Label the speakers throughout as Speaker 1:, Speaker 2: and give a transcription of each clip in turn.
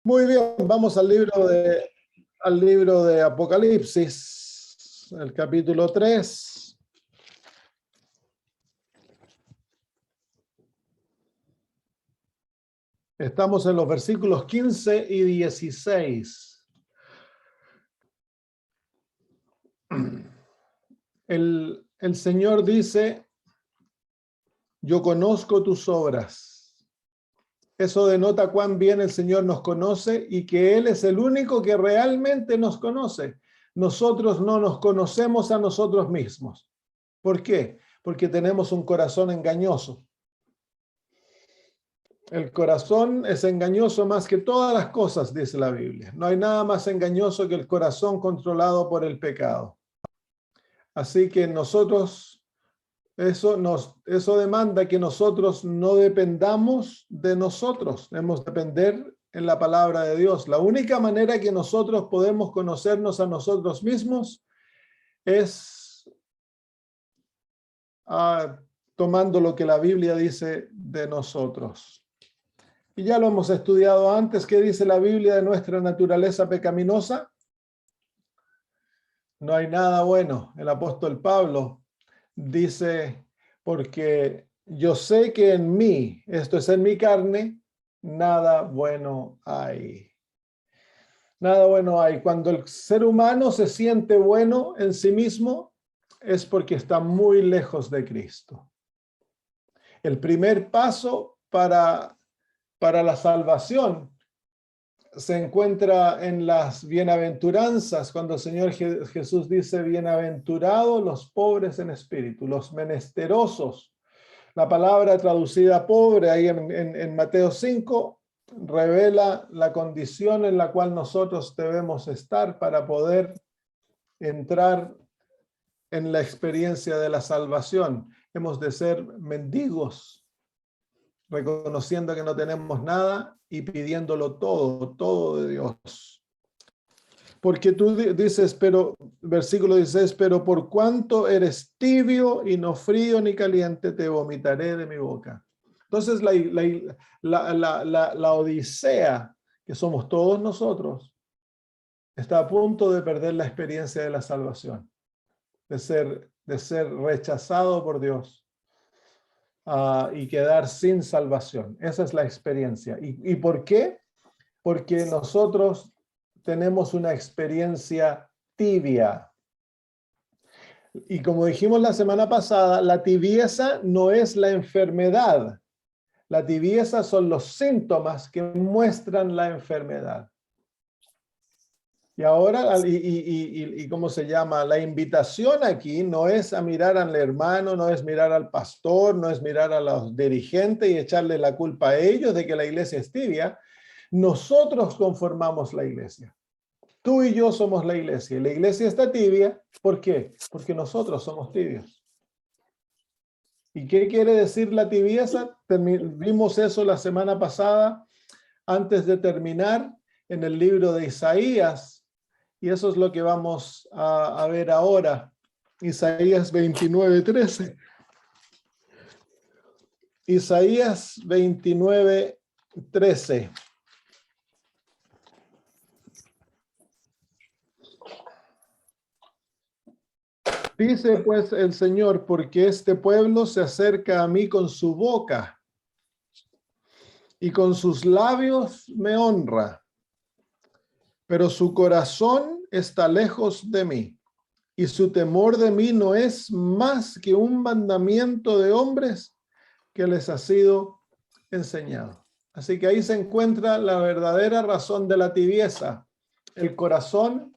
Speaker 1: Muy bien, vamos al libro de Apocalipsis, el capítulo 3. Estamos en los versículos 15 y 16. El Señor dice: yo conozco tus obras. Eso denota cuán bien el Señor nos conoce y que Él es el único que realmente nos conoce. Nosotros no nos conocemos a nosotros mismos. ¿Por qué? Porque tenemos un corazón engañoso. El corazón es engañoso más que todas las cosas, dice la Biblia. No hay nada más engañoso que el corazón controlado por el pecado. Así que eso demanda que nosotros no dependamos de nosotros. Debemos depender en la palabra de Dios. La única manera que nosotros podemos conocernos a nosotros mismos es tomando lo que la Biblia dice de nosotros. Y ya lo hemos estudiado antes. ¿Qué dice la Biblia de nuestra naturaleza pecaminosa? No hay nada bueno. El apóstol Pablo dice: porque yo sé que en mí, esto es en mi carne, nada bueno hay. Nada bueno hay. Cuando el ser humano se siente bueno en sí mismo, es porque está muy lejos de Cristo. El primer paso para la salvación se encuentra en las bienaventuranzas, cuando el Señor Jesús dice: bienaventurados los pobres en espíritu, los menesterosos. La palabra traducida pobre ahí en Mateo 5 revela la condición en la cual nosotros debemos estar para poder entrar en la experiencia de la salvación. Hemos de ser mendigos, reconociendo que no tenemos nada y pidiéndolo todo de Dios. Porque tú dices, versículo 16, pero por cuanto eres tibio y no frío ni caliente, te vomitaré de mi boca. Entonces la odisea, que somos todos nosotros, está a punto de perder la experiencia de la salvación, de ser rechazado por Dios. Y quedar sin salvación. Esa es la experiencia. ¿Y por qué? Porque nosotros tenemos una experiencia tibia. Y como dijimos la semana pasada, la tibieza no es la enfermedad. La tibieza son los síntomas que muestran la enfermedad. Y ahora, ¿cómo se llama? La invitación aquí no es a mirar al hermano, no es mirar al pastor, no es mirar a los dirigentes y echarle la culpa a ellos de que la iglesia es tibia. Nosotros conformamos la iglesia. Tú y yo somos la iglesia. Y la iglesia está tibia. ¿Por qué? Porque nosotros somos tibios. ¿Y qué quiere decir la tibieza? Vimos eso la semana pasada, antes de terminar, en el libro de Isaías. Y eso es lo que vamos a ver ahora. Isaías 29:13. Isaías 29:13. Dice pues el Señor: porque este pueblo se acerca a mí con su boca y con sus labios me honra, pero su corazón está lejos de mí, y su temor de mí no es más que un mandamiento de hombres que les ha sido enseñado. Así que ahí se encuentra la verdadera razón de la tibieza. El corazón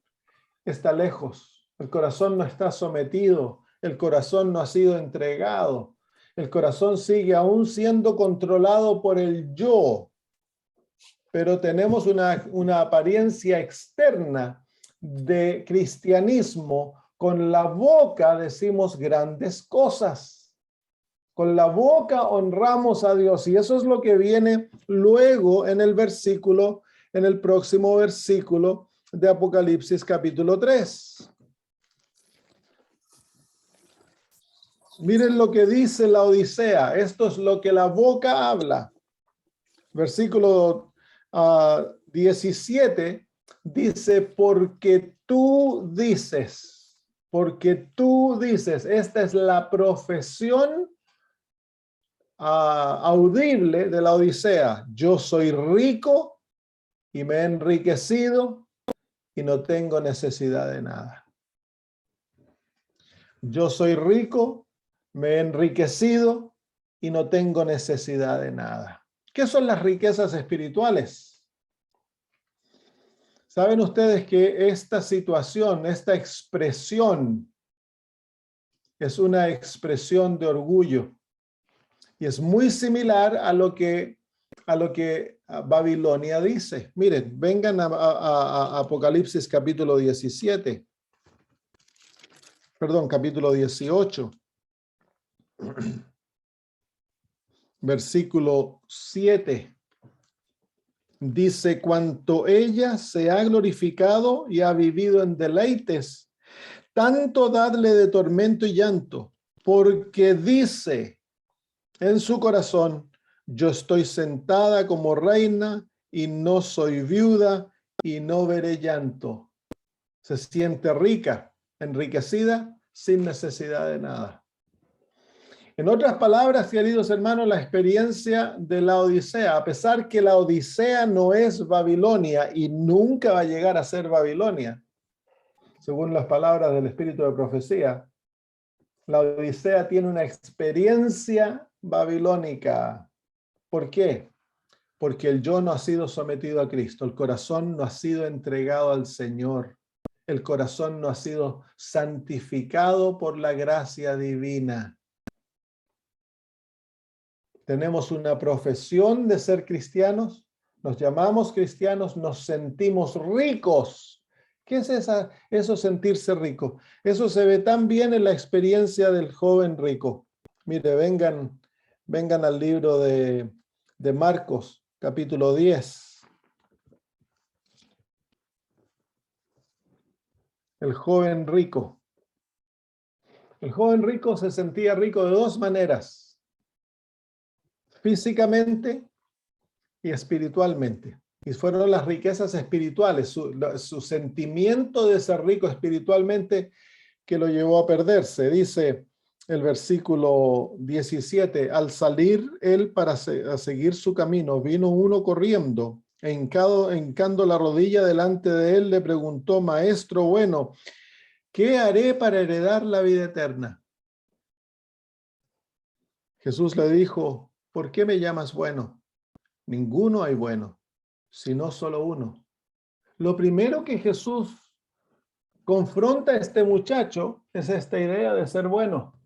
Speaker 1: está lejos, el corazón no está sometido, el corazón no ha sido entregado, el corazón sigue aún siendo controlado por el yo, pero tenemos una apariencia externa de cristianismo. Con la boca decimos grandes cosas. Con la boca honramos a Dios. Y eso es lo que viene luego en el próximo versículo de Apocalipsis capítulo 3. Miren lo que dice la Odisea. Esto es lo que la boca habla. Versículo 17 dice, porque tú dices, esta es la profesión audible de la Odisea. Yo soy rico y me he enriquecido y no tengo necesidad de nada. Yo soy rico, me he enriquecido y no tengo necesidad de nada. ¿Qué son las riquezas espirituales? Saben ustedes que esta situación, esta expresión, es una expresión de orgullo y es muy similar a lo que Babilonia dice. Miren, vengan a Apocalipsis capítulo 17. Perdón, capítulo 18. Versículo 7. Dice, cuanto ella se ha glorificado y ha vivido en deleites, tanto dadle de tormento y llanto, porque dice en su corazón, yo estoy sentada como reina y no soy viuda y no veré llanto. Se siente rica, enriquecida, sin necesidad de nada. En otras palabras, queridos hermanos, la experiencia de la Odisea, a pesar que la Odisea no es Babilonia y nunca va a llegar a ser Babilonia, según las palabras del Espíritu de Profecía, la Odisea tiene una experiencia babilónica. ¿Por qué? Porque el yo no ha sido sometido a Cristo, el corazón no ha sido entregado al Señor, el corazón no ha sido santificado por la gracia divina. Tenemos una profesión de ser cristianos, nos llamamos cristianos, nos sentimos ricos. ¿Qué es eso sentirse rico? Eso se ve tan bien en la experiencia del joven rico. Mire, vengan al libro de Marcos, capítulo 10. El joven rico. El joven rico se sentía rico de dos maneras: físicamente y espiritualmente. Y fueron las riquezas espirituales, su sentimiento de ser rico espiritualmente que lo llevó a perderse. Dice el versículo 17, al salir él para seguir su camino, vino uno corriendo, hincando la rodilla delante de él, le preguntó, maestro bueno, ¿qué haré para heredar la vida eterna? Jesús le dijo, ¿por qué me llamas bueno? Ninguno hay bueno, sino solo uno. Lo primero que Jesús confronta a este muchacho es esta idea de ser bueno.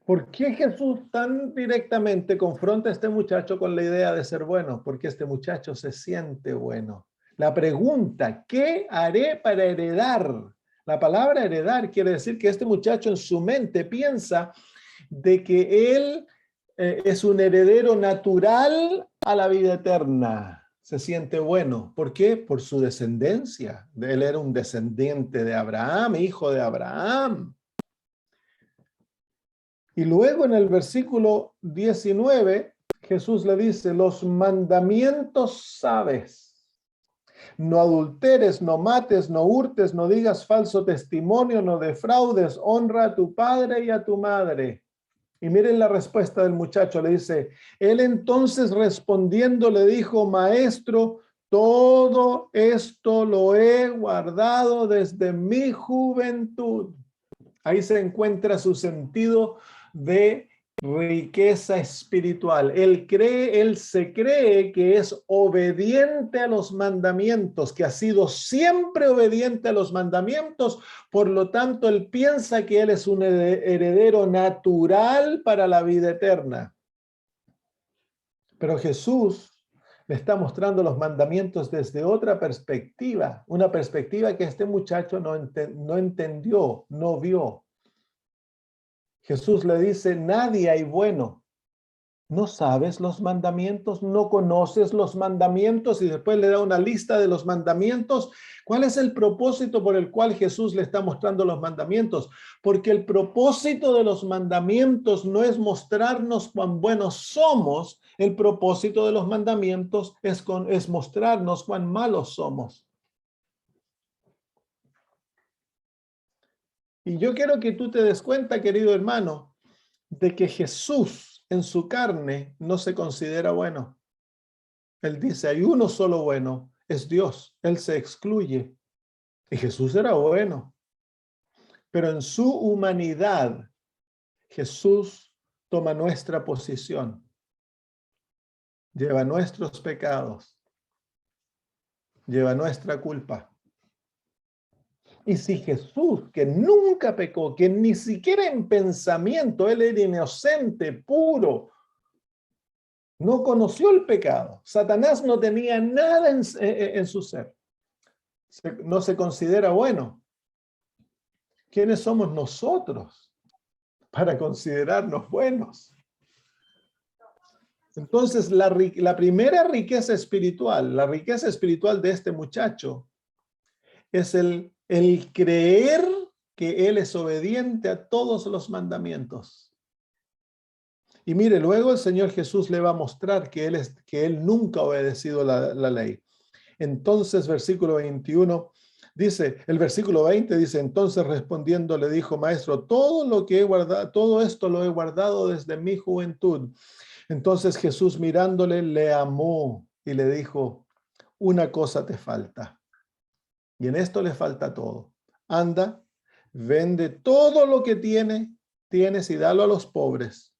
Speaker 1: ¿Por qué Jesús tan directamente confronta a este muchacho con la idea de ser bueno? Porque este muchacho se siente bueno. La pregunta, ¿qué haré para heredar? La palabra heredar quiere decir que este muchacho en su mente piensa de que él es un heredero natural a la vida eterna. Se siente bueno. ¿Por qué? Por su descendencia. Él era un descendiente de Abraham, hijo de Abraham. Y luego en el versículo 19, Jesús le dice, los mandamientos sabes. No adulteres, no mates, no hurtes, no digas falso testimonio, no defraudes, honra a tu padre y a tu madre. Y miren la respuesta del muchacho, le dice, él entonces respondiendo le dijo, maestro, todo esto lo he guardado desde mi juventud. Ahí se encuentra su sentido de riqueza espiritual. Él se cree que es obediente a los mandamientos, que ha sido siempre obediente a los mandamientos, por lo tanto, él piensa que él es un heredero natural para la vida eterna. Pero Jesús le está mostrando los mandamientos desde otra perspectiva, una perspectiva que este muchacho no entendió, no vio. Jesús le dice, nadie hay bueno, ¿No sabes los mandamientos? ¿No conoces los mandamientos? Y después le da una lista de los mandamientos. ¿Cuál es el propósito por el cual Jesús le está mostrando los mandamientos? Porque el propósito de los mandamientos no es mostrarnos cuán buenos somos. El propósito de los mandamientos es mostrarnos cuán malos somos. Y yo quiero que tú te des cuenta, querido hermano, de que Jesús en su carne no se considera bueno. Él dice, hay uno solo bueno, es Dios. Él se excluye. Y Jesús era bueno. Pero en su humanidad, Jesús toma nuestra posición. Lleva nuestros pecados. Lleva nuestra culpa. Y si Jesús, que nunca pecó, que ni siquiera en pensamiento, él era inocente, puro, no conoció el pecado. Satanás no tenía nada en su ser. No se considera bueno. ¿Quiénes somos nosotros para considerarnos buenos? Entonces, la primera riqueza espiritual, la riqueza espiritual de este muchacho, es el creer que él es obediente a todos los mandamientos. Y mire, luego el Señor Jesús le va a mostrar que él nunca ha obedecido la ley. Entonces, versículo 21 dice, el versículo 20 dice, entonces respondiendo le dijo, maestro, todo esto lo he guardado desde mi juventud. Entonces Jesús mirándole le amó y le dijo, una cosa te falta. Y en esto le falta todo. Anda, vende todo lo que tienes y dalo a los pobres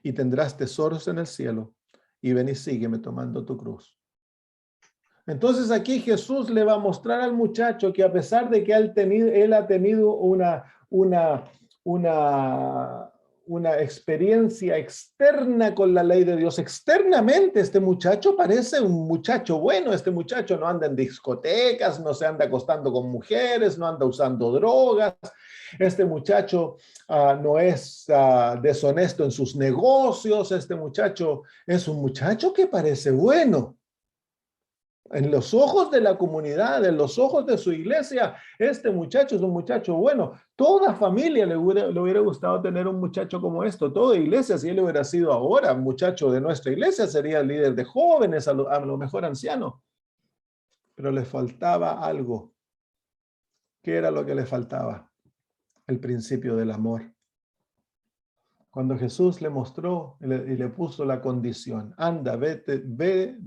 Speaker 1: y tendrás tesoros en el cielo. Y ven y sígueme tomando tu cruz. Entonces aquí Jesús le va a mostrar al muchacho que a pesar de que él ha tenido una experiencia externa con la ley de Dios, externamente este muchacho parece un muchacho bueno. Este muchacho no anda en discotecas, no se anda acostando con mujeres, no anda usando drogas. Este muchacho no es deshonesto en sus negocios. Este muchacho es un muchacho que parece bueno. En los ojos de la comunidad, en los ojos de su iglesia, este muchacho es un muchacho bueno. Toda familia le hubiera gustado tener un muchacho como esto. Toda iglesia, si él hubiera sido ahora un muchacho de nuestra iglesia, sería el líder de jóvenes, a lo mejor anciano. Pero le faltaba algo. ¿Qué era lo que le faltaba? El principio del amor. Cuando Jesús le mostró y le puso la condición, anda, vende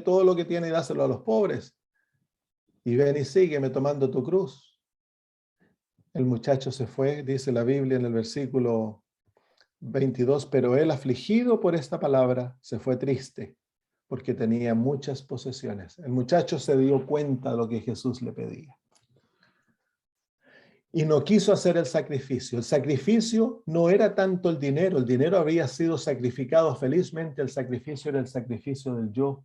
Speaker 1: todo lo que tiene y dáselo a los pobres. Y ven y sígueme tomando tu cruz. El muchacho se fue, dice la Biblia en el versículo 22, pero él afligido por esta palabra se fue triste porque tenía muchas posesiones. El muchacho se dio cuenta de lo que Jesús le pedía. Y no quiso hacer el sacrificio. El sacrificio no era tanto el dinero había sido sacrificado felizmente, el sacrificio era el sacrificio del yo,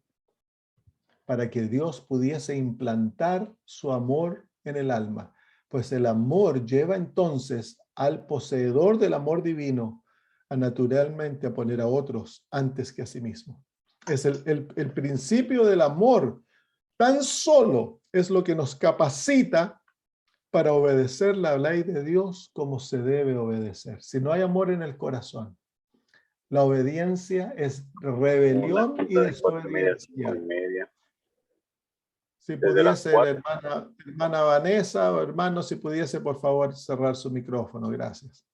Speaker 1: para que Dios pudiese implantar su amor en el alma. Pues el amor lleva entonces al poseedor del amor divino naturalmente a poner a otros antes que a sí mismo. Es el principio del amor, tan solo es lo que nos capacita para obedecer la ley de Dios como se debe obedecer. Si no hay amor en el corazón, la obediencia es rebelión y desobediencia. Si pudiese, la hermana Vanessa o hermano, si pudiese, por favor, cerrar su micrófono. Gracias.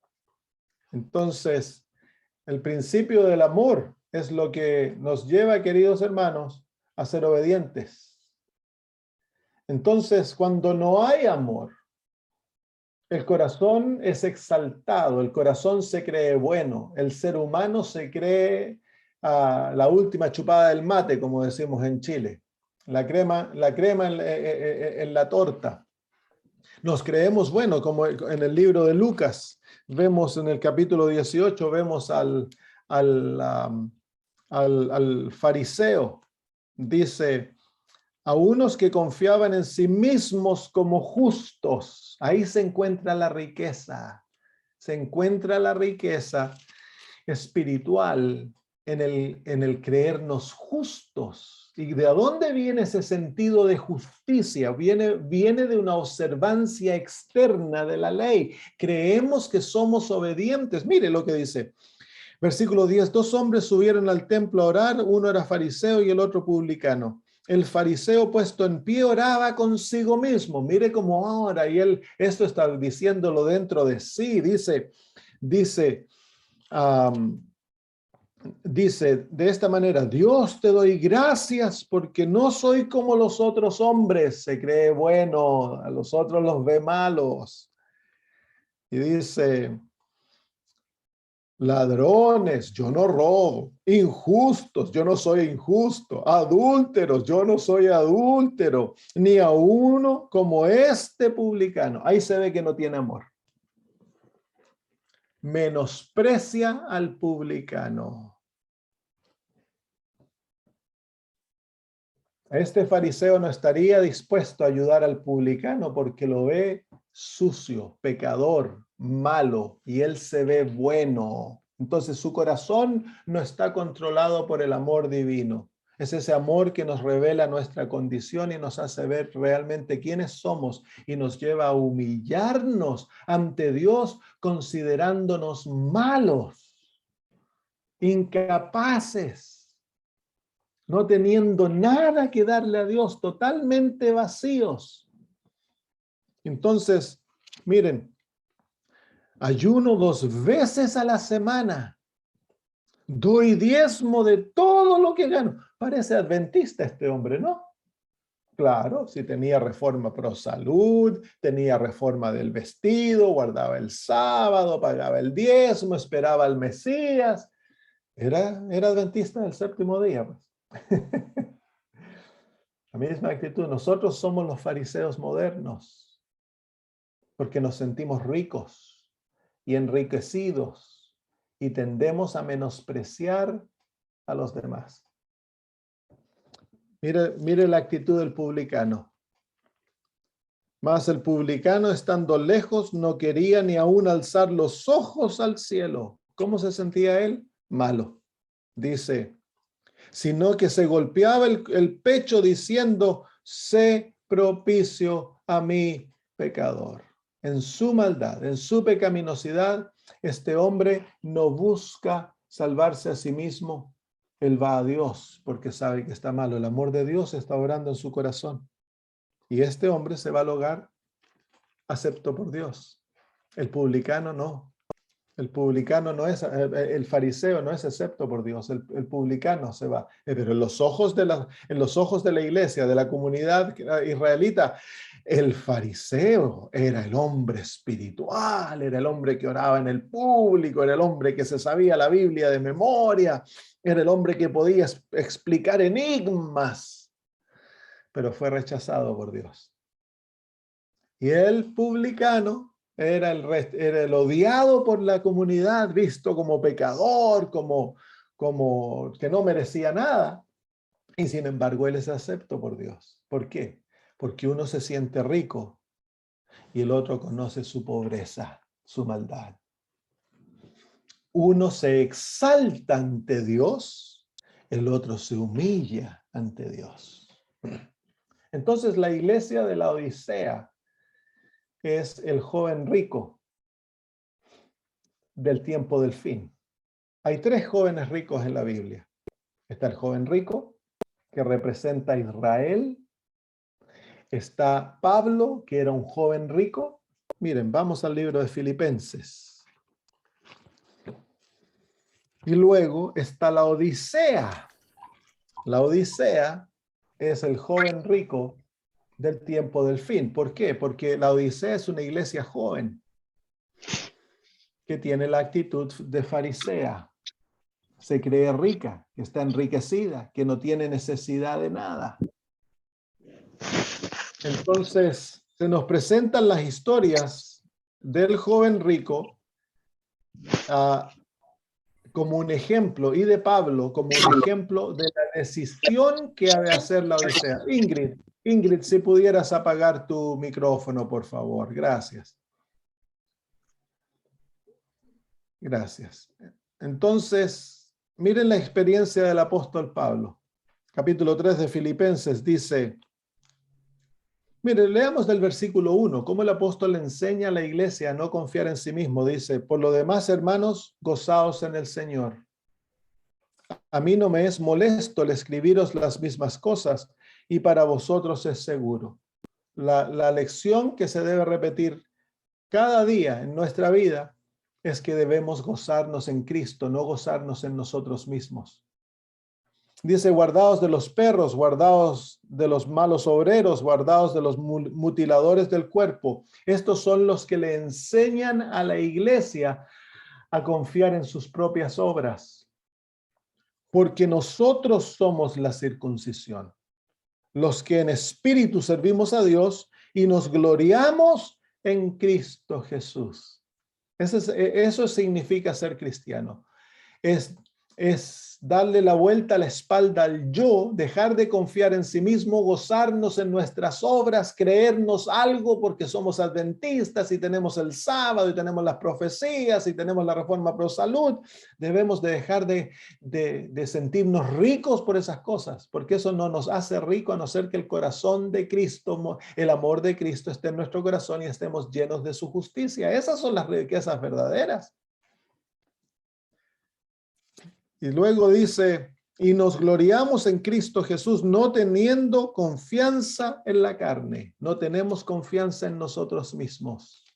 Speaker 1: Entonces, el principio del amor es lo que nos lleva, queridos hermanos, a ser obedientes. Entonces, cuando no hay amor, el corazón es exaltado, el corazón se cree bueno, el ser humano se cree la última chupada del mate, como decimos en Chile, la crema en la torta. Nos creemos bueno, como en el libro de Lucas, vemos en el capítulo 18, vemos al fariseo, dice, a unos que confiaban en sí mismos como justos. Ahí se encuentra la riqueza. Se encuentra la riqueza. espiritual en el creernos justos. ¿Y de dónde viene ese sentido de justicia? Viene de una observancia externa de la ley. Creemos que somos obedientes. Mire lo que dice. Versículo 10, 2 hombres subieron al templo a orar, uno era fariseo y el otro publicano. El fariseo puesto en pie oraba consigo mismo. Mire cómo ora, y él esto está diciéndolo dentro de sí. Dice de esta manera: Dios, te doy gracias porque no soy como los otros hombres. Se cree bueno, a los otros los ve malos. Y dice: ladrones, yo no robo; injustos, yo no soy injusto; adúlteros, yo no soy adúltero; ni a uno como este publicano. Ahí se ve que no tiene amor. Menosprecia al publicano. Este fariseo no estaría dispuesto a ayudar al publicano porque lo ve sucio, pecador, malo, y él se ve bueno. Entonces su corazón no está controlado por el amor divino. Es ese amor que nos revela nuestra condición y nos hace ver realmente quiénes somos y nos lleva a humillarnos ante Dios considerándonos malos, incapaces, no teniendo nada que darle a Dios, totalmente vacíos. Entonces, miren, ayuno 2 veces a la semana, doy diezmo de todo lo que gano. Parece adventista este hombre, ¿no? Claro, si tenía reforma pro salud, tenía reforma del vestido, guardaba el sábado, pagaba el diezmo, esperaba al Mesías. Era adventista del séptimo día, pues. La misma actitud. Nosotros somos los fariseos modernos porque nos sentimos ricos y enriquecidos y tendemos a menospreciar a los demás. Mire la actitud del publicano. Mas el publicano, estando lejos, no quería ni aún alzar los ojos al cielo. ¿Cómo se sentía él? Malo. Dice, sino que se golpeaba el pecho diciendo: sé propicio a mí, pecador. En su maldad, en su pecaminosidad, este hombre no busca salvarse a sí mismo. Él va a Dios porque sabe que está malo. El amor de Dios está obrando en su corazón. Y este hombre se va al hogar acepto por Dios. El publicano no. El publicano no es, el fariseo no es acepto por Dios, el publicano se va. Pero en los ojos de la iglesia, de la comunidad israelita, el fariseo era el hombre espiritual, era el hombre que oraba en el público, era el hombre que se sabía la Biblia de memoria, era el hombre que podía explicar enigmas, pero fue rechazado por Dios. Y el publicano era el odiado por la comunidad, visto como pecador, como que no merecía nada. Y sin embargo, él es acepto por Dios. ¿Por qué? Porque uno se siente rico y el otro conoce su pobreza, su maldad. Uno se exalta ante Dios, el otro se humilla ante Dios. Entonces, la iglesia de la Odisea es el joven rico del tiempo del fin. Hay 3 jóvenes ricos en la Biblia. Está el joven rico, que representa a Israel. Está Pablo, que era un joven rico. Miren, vamos al libro de Filipenses. Y luego está la Odisea. La Odisea es el joven rico del tiempo del fin. ¿Por qué? Porque la Odisea es una iglesia joven que tiene la actitud de farisea. Se cree rica, que está enriquecida, que no tiene necesidad de nada. Entonces, se nos presentan las historias del joven rico como un ejemplo, y de Pablo como un ejemplo de la decisión que ha de hacer la Odisea. Ingrid, si pudieras apagar tu micrófono, por favor. Gracias. Gracias. Entonces, miren la experiencia del apóstol Pablo. Capítulo 3 de Filipenses dice, miren, leamos del versículo 1, cómo el apóstol enseña a la iglesia a no confiar en sí mismo. Dice, por lo demás, hermanos, gozaos en el Señor. A mí no me es molesto el escribiros las mismas cosas, y para vosotros es seguro. La lección que se debe repetir cada día en nuestra vida es que debemos gozarnos en Cristo, no gozarnos en nosotros mismos. Dice, guardaos de los perros, guardaos de los malos obreros, guardaos de los mutiladores del cuerpo. Estos son los que le enseñan a la iglesia a confiar en sus propias obras. Porque nosotros somos la circuncisión, los que en espíritu servimos a Dios y nos gloriamos en Cristo Jesús. Eso significa ser cristiano. Es darle la vuelta a la espalda al yo, dejar de confiar en sí mismo, gozarnos en nuestras obras, creernos algo porque somos adventistas y tenemos el sábado y tenemos las profecías y tenemos la reforma pro salud. Debemos de dejar de sentirnos ricos por esas cosas, porque eso no nos hace rico a no ser que el corazón de Cristo, el amor de Cristo esté en nuestro corazón y estemos llenos de su justicia. Esas son las riquezas verdaderas. Y luego dice, y nos gloriamos en Cristo Jesús, no teniendo confianza en la carne. No tenemos confianza en nosotros mismos.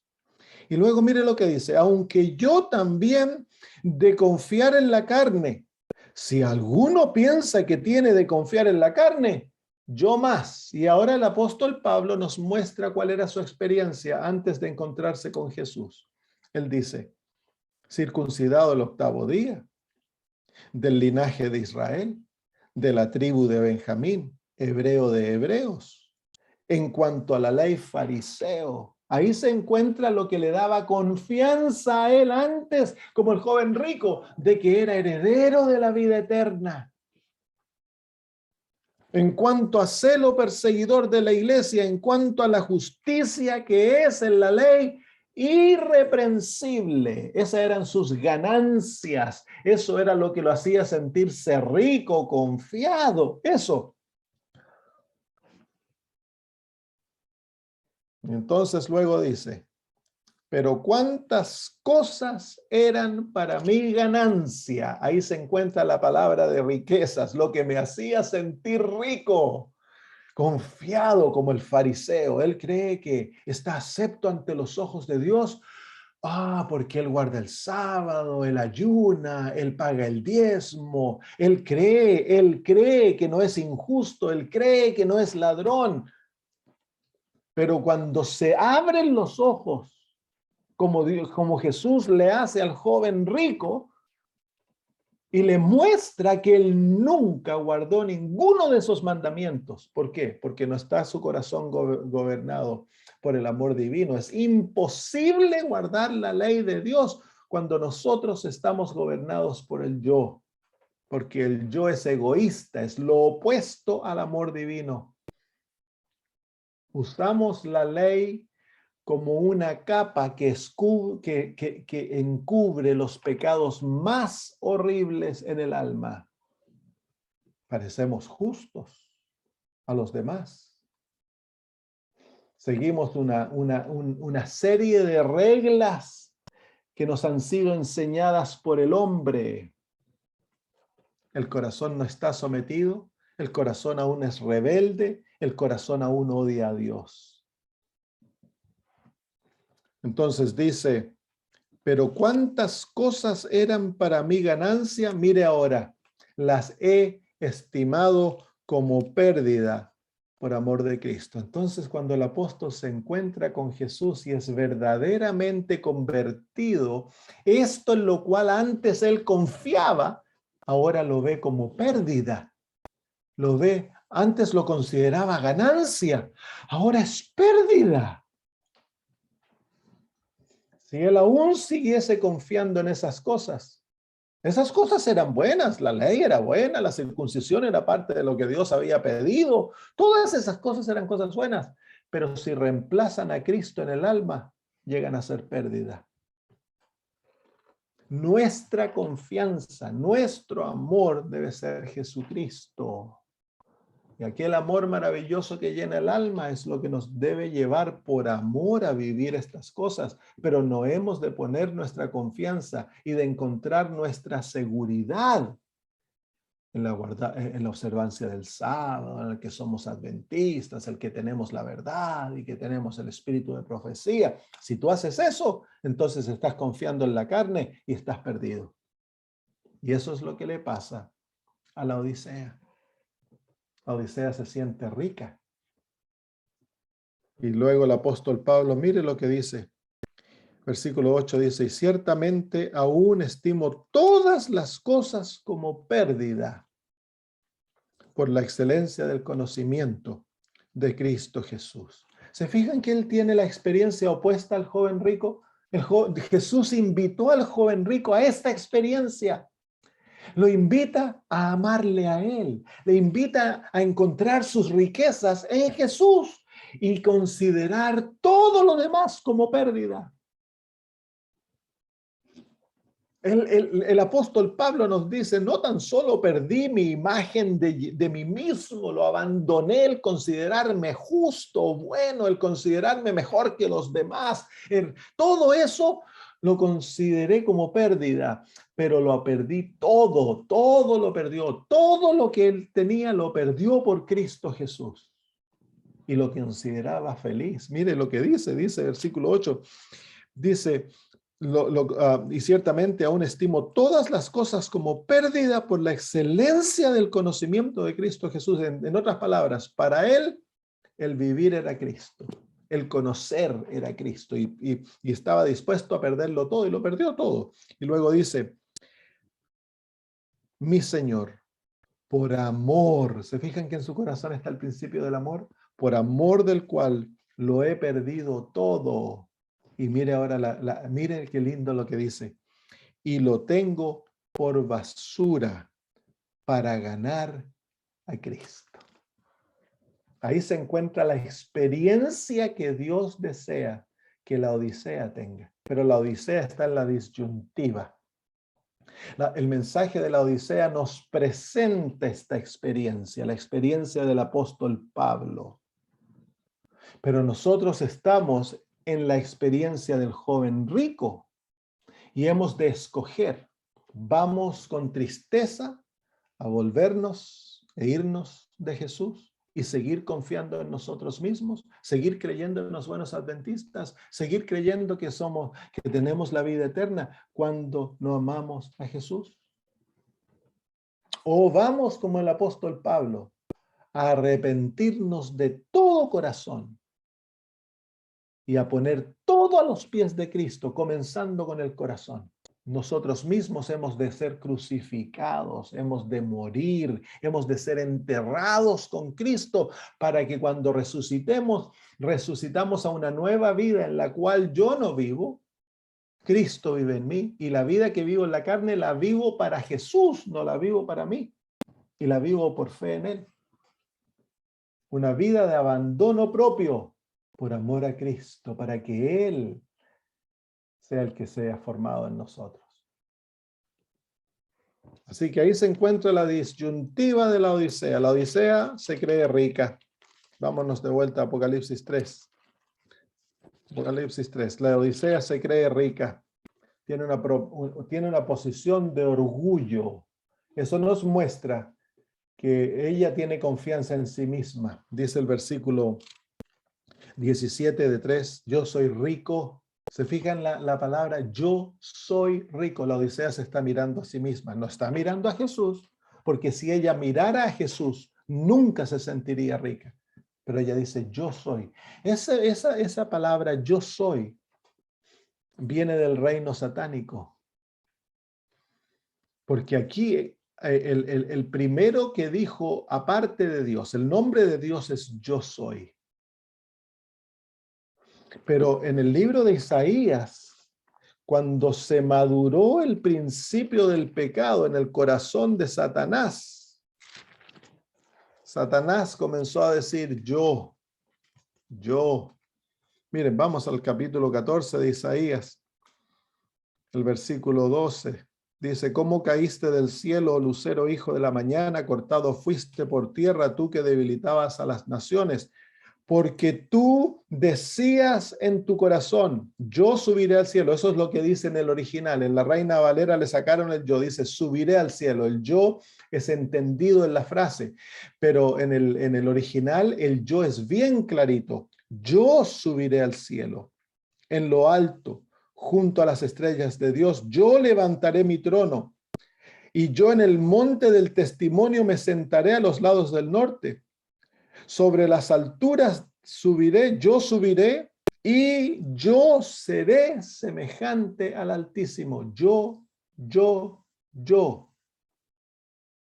Speaker 1: Y luego mire lo que dice, aunque yo también de confiar en la carne, si alguno piensa que tiene de confiar en la carne, yo más. Y ahora el apóstol Pablo nos muestra cuál era su experiencia antes de encontrarse con Jesús. Él dice, circuncidado el 8º día, del linaje de Israel, de la tribu de Benjamín, hebreo de hebreos. En cuanto a la ley, fariseo. Ahí se encuentra lo que le daba confianza a él antes, como el joven rico, de que era heredero de la vida eterna. En cuanto a celo perseguidor de la iglesia, en cuanto a la justicia que es en la ley, irreprensible. Esas eran sus ganancias. Eso era lo que lo hacía sentirse rico, confiado. Eso. Entonces luego dice, pero cuántas cosas eran para mi ganancia. Ahí se encuentra la palabra de riquezas, lo que me hacía sentir rico, confiado como el fariseo. Él cree que está acepto ante los ojos de Dios. Porque él guarda el sábado, él ayuna, él paga el diezmo, él cree que no es injusto, él cree que no es ladrón. Pero cuando se abren los ojos, como Jesús le hace al joven rico, y le muestra que él nunca guardó ninguno de esos mandamientos. ¿Por qué? Porque no está su corazón gobernado por el amor divino. Es imposible guardar la ley de Dios cuando nosotros estamos gobernados por el yo, porque el yo es egoísta, es lo opuesto al amor divino. Usamos la ley como una capa que encubre los pecados más horribles en el alma. Parecemos justos a los demás. Seguimos una serie de reglas que nos han sido enseñadas por el hombre. El corazón no está sometido, el corazón aún es rebelde, el corazón aún odia a Dios. Entonces dice, pero cuántas cosas eran para mi ganancia, mire ahora, las he estimado como pérdida por amor de Cristo. Entonces, cuando el apóstol se encuentra con Jesús y es verdaderamente convertido, esto en lo cual antes él confiaba, ahora lo ve como pérdida. Lo ve, antes lo consideraba ganancia, ahora es pérdida. Si él aún siguiese confiando en esas cosas eran buenas, la ley era buena, la circuncisión era parte de lo que Dios había pedido, todas esas cosas eran cosas buenas, pero si reemplazan a Cristo en el alma, llegan a ser pérdida. Nuestra confianza, nuestro amor debe ser Jesucristo. Y aquel amor maravilloso que llena el alma es lo que nos debe llevar por amor a vivir estas cosas. Pero no hemos de poner nuestra confianza y de encontrar nuestra seguridad en la observancia del sábado, en el que somos adventistas, el que tenemos la verdad y que tenemos el espíritu de profecía. Si tú haces eso, entonces estás confiando en la carne y estás perdido. Y eso es lo que le pasa a la Odisea. La Odisea se siente rica. Y luego el apóstol Pablo, mire lo que dice. Versículo 8 dice, y ciertamente aún estimo todas las cosas como pérdida por la excelencia del conocimiento de Cristo Jesús. ¿Se fijan que él tiene la experiencia opuesta al joven rico? Jesús invitó al joven rico a esta experiencia. Lo invita a amarle a él. Le invita a encontrar sus riquezas en Jesús y considerar todo lo demás como pérdida. El apóstol Pablo nos dice, no tan solo perdí mi imagen de mí mismo, lo abandoné, el considerarme justo, bueno, el considerarme mejor que los demás. Todo eso lo consideré como pérdida, pero lo perdí todo lo perdió. Todo lo que él tenía lo perdió por Cristo Jesús. Y lo consideraba feliz. Mire lo que dice versículo 8, dice, y ciertamente aún estimo todas las cosas como pérdida por la excelencia del conocimiento de Cristo Jesús. En otras palabras, para él, el vivir era Cristo, el conocer era Cristo y estaba dispuesto a perderlo todo y lo perdió todo. Y luego dice, mi Señor, por amor, ¿se fijan que en su corazón está el principio del amor? Por amor del cual lo he perdido todo. Y mire ahora, mire qué lindo lo que dice. Y lo tengo por basura para ganar a Cristo. Ahí se encuentra la experiencia que Dios desea que la Odisea tenga. Pero la Odisea está en la disyuntiva. El mensaje de la Odisea nos presenta esta experiencia, la experiencia del apóstol Pablo. Pero nosotros estamos en la experiencia del joven rico y hemos de escoger. ¿Vamos con tristeza a volvernos e irnos de Jesús y seguir confiando en nosotros mismos, seguir creyendo en los buenos adventistas, seguir creyendo que tenemos la vida eterna cuando no amamos a Jesús? ¿O vamos como el apóstol Pablo a arrepentirnos de todo corazón y a poner todo a los pies de Cristo, comenzando con el corazón? Nosotros mismos hemos de ser crucificados, hemos de morir, hemos de ser enterrados con Cristo para que cuando resucitamos a una nueva vida en la cual yo no vivo, Cristo vive en mí, y la vida que vivo en la carne la vivo para Jesús, no la vivo para mí, y la vivo por fe en Él. Una vida de abandono propio por amor a Cristo, para que Él sea el que sea formado en nosotros. Así que ahí se encuentra la disyuntiva de la Odisea. La Odisea se cree rica. Vámonos de vuelta a Apocalipsis 3. Apocalipsis 3. La Odisea se cree rica. Tiene una posición de orgullo. Eso nos muestra que ella tiene confianza en sí misma. Dice el versículo 17 de 3, yo soy rico. Se fijan la palabra yo soy rico. La Odisea se está mirando a sí misma, no está mirando a Jesús, porque si ella mirara a Jesús, nunca se sentiría rica. Pero ella dice yo soy. Esa palabra yo soy viene del reino satánico. Porque aquí el primero que dijo aparte de Dios, el nombre de Dios es yo soy. Pero en el libro de Isaías, cuando se maduró el principio del pecado en el corazón de Satanás, Satanás comenzó a decir yo. Miren, vamos al capítulo 14 de Isaías. el versículo 12. Dice, ¿cómo caíste del cielo, lucero, hijo de la mañana? Cortado fuiste por tierra, tú que debilitabas a las naciones. Porque tú decías en tu corazón, yo subiré al cielo. Eso es lo que dice en el original. En la Reina Valera le sacaron el yo. Dice, subiré al cielo. El yo es entendido en la frase. Pero en el original, el yo es bien clarito. Yo subiré al cielo, en lo alto, junto a las estrellas de Dios. Yo levantaré mi trono. Y yo en el monte del testimonio me sentaré a los lados del norte. Sobre las alturas subiré, yo subiré y yo seré semejante al Altísimo. Yo.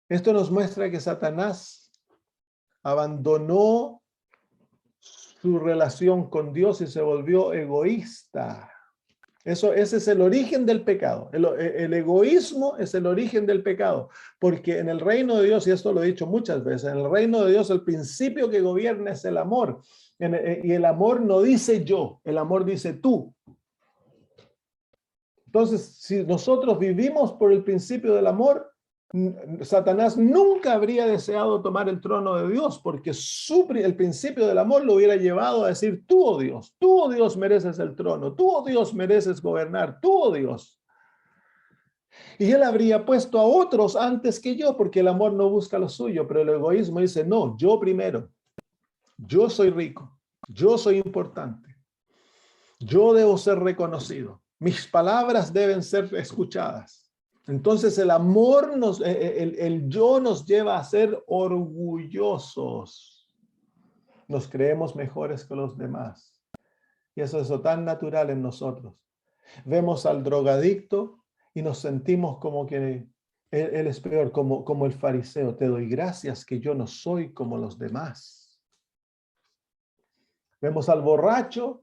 Speaker 1: Esto nos muestra que Satanás abandonó su relación con Dios y se volvió egoísta. Ese es el origen del pecado. El egoísmo es el origen del pecado, porque en el reino de Dios, y esto lo he dicho muchas veces, en el reino de Dios el principio que gobierna es el amor. Y el amor no dice yo, el amor dice tú. Entonces, si nosotros vivimos por el principio del amor, Satanás nunca habría deseado tomar el trono de Dios, porque el principio del amor lo hubiera llevado a decir, tú, oh Dios, mereces el trono, tú, oh Dios, mereces gobernar, tú, oh Dios. Y él habría puesto a otros antes que yo, porque el amor no busca lo suyo, pero el egoísmo dice, no, yo primero, yo soy rico, yo soy importante, yo debo ser reconocido, mis palabras deben ser escuchadas. Entonces el amor, el yo nos lleva a ser orgullosos. Nos creemos mejores que los demás. Y eso es tan natural en nosotros. Vemos al drogadicto y nos sentimos como que él es peor, como el fariseo. Te doy gracias que yo no soy como los demás. Vemos al borracho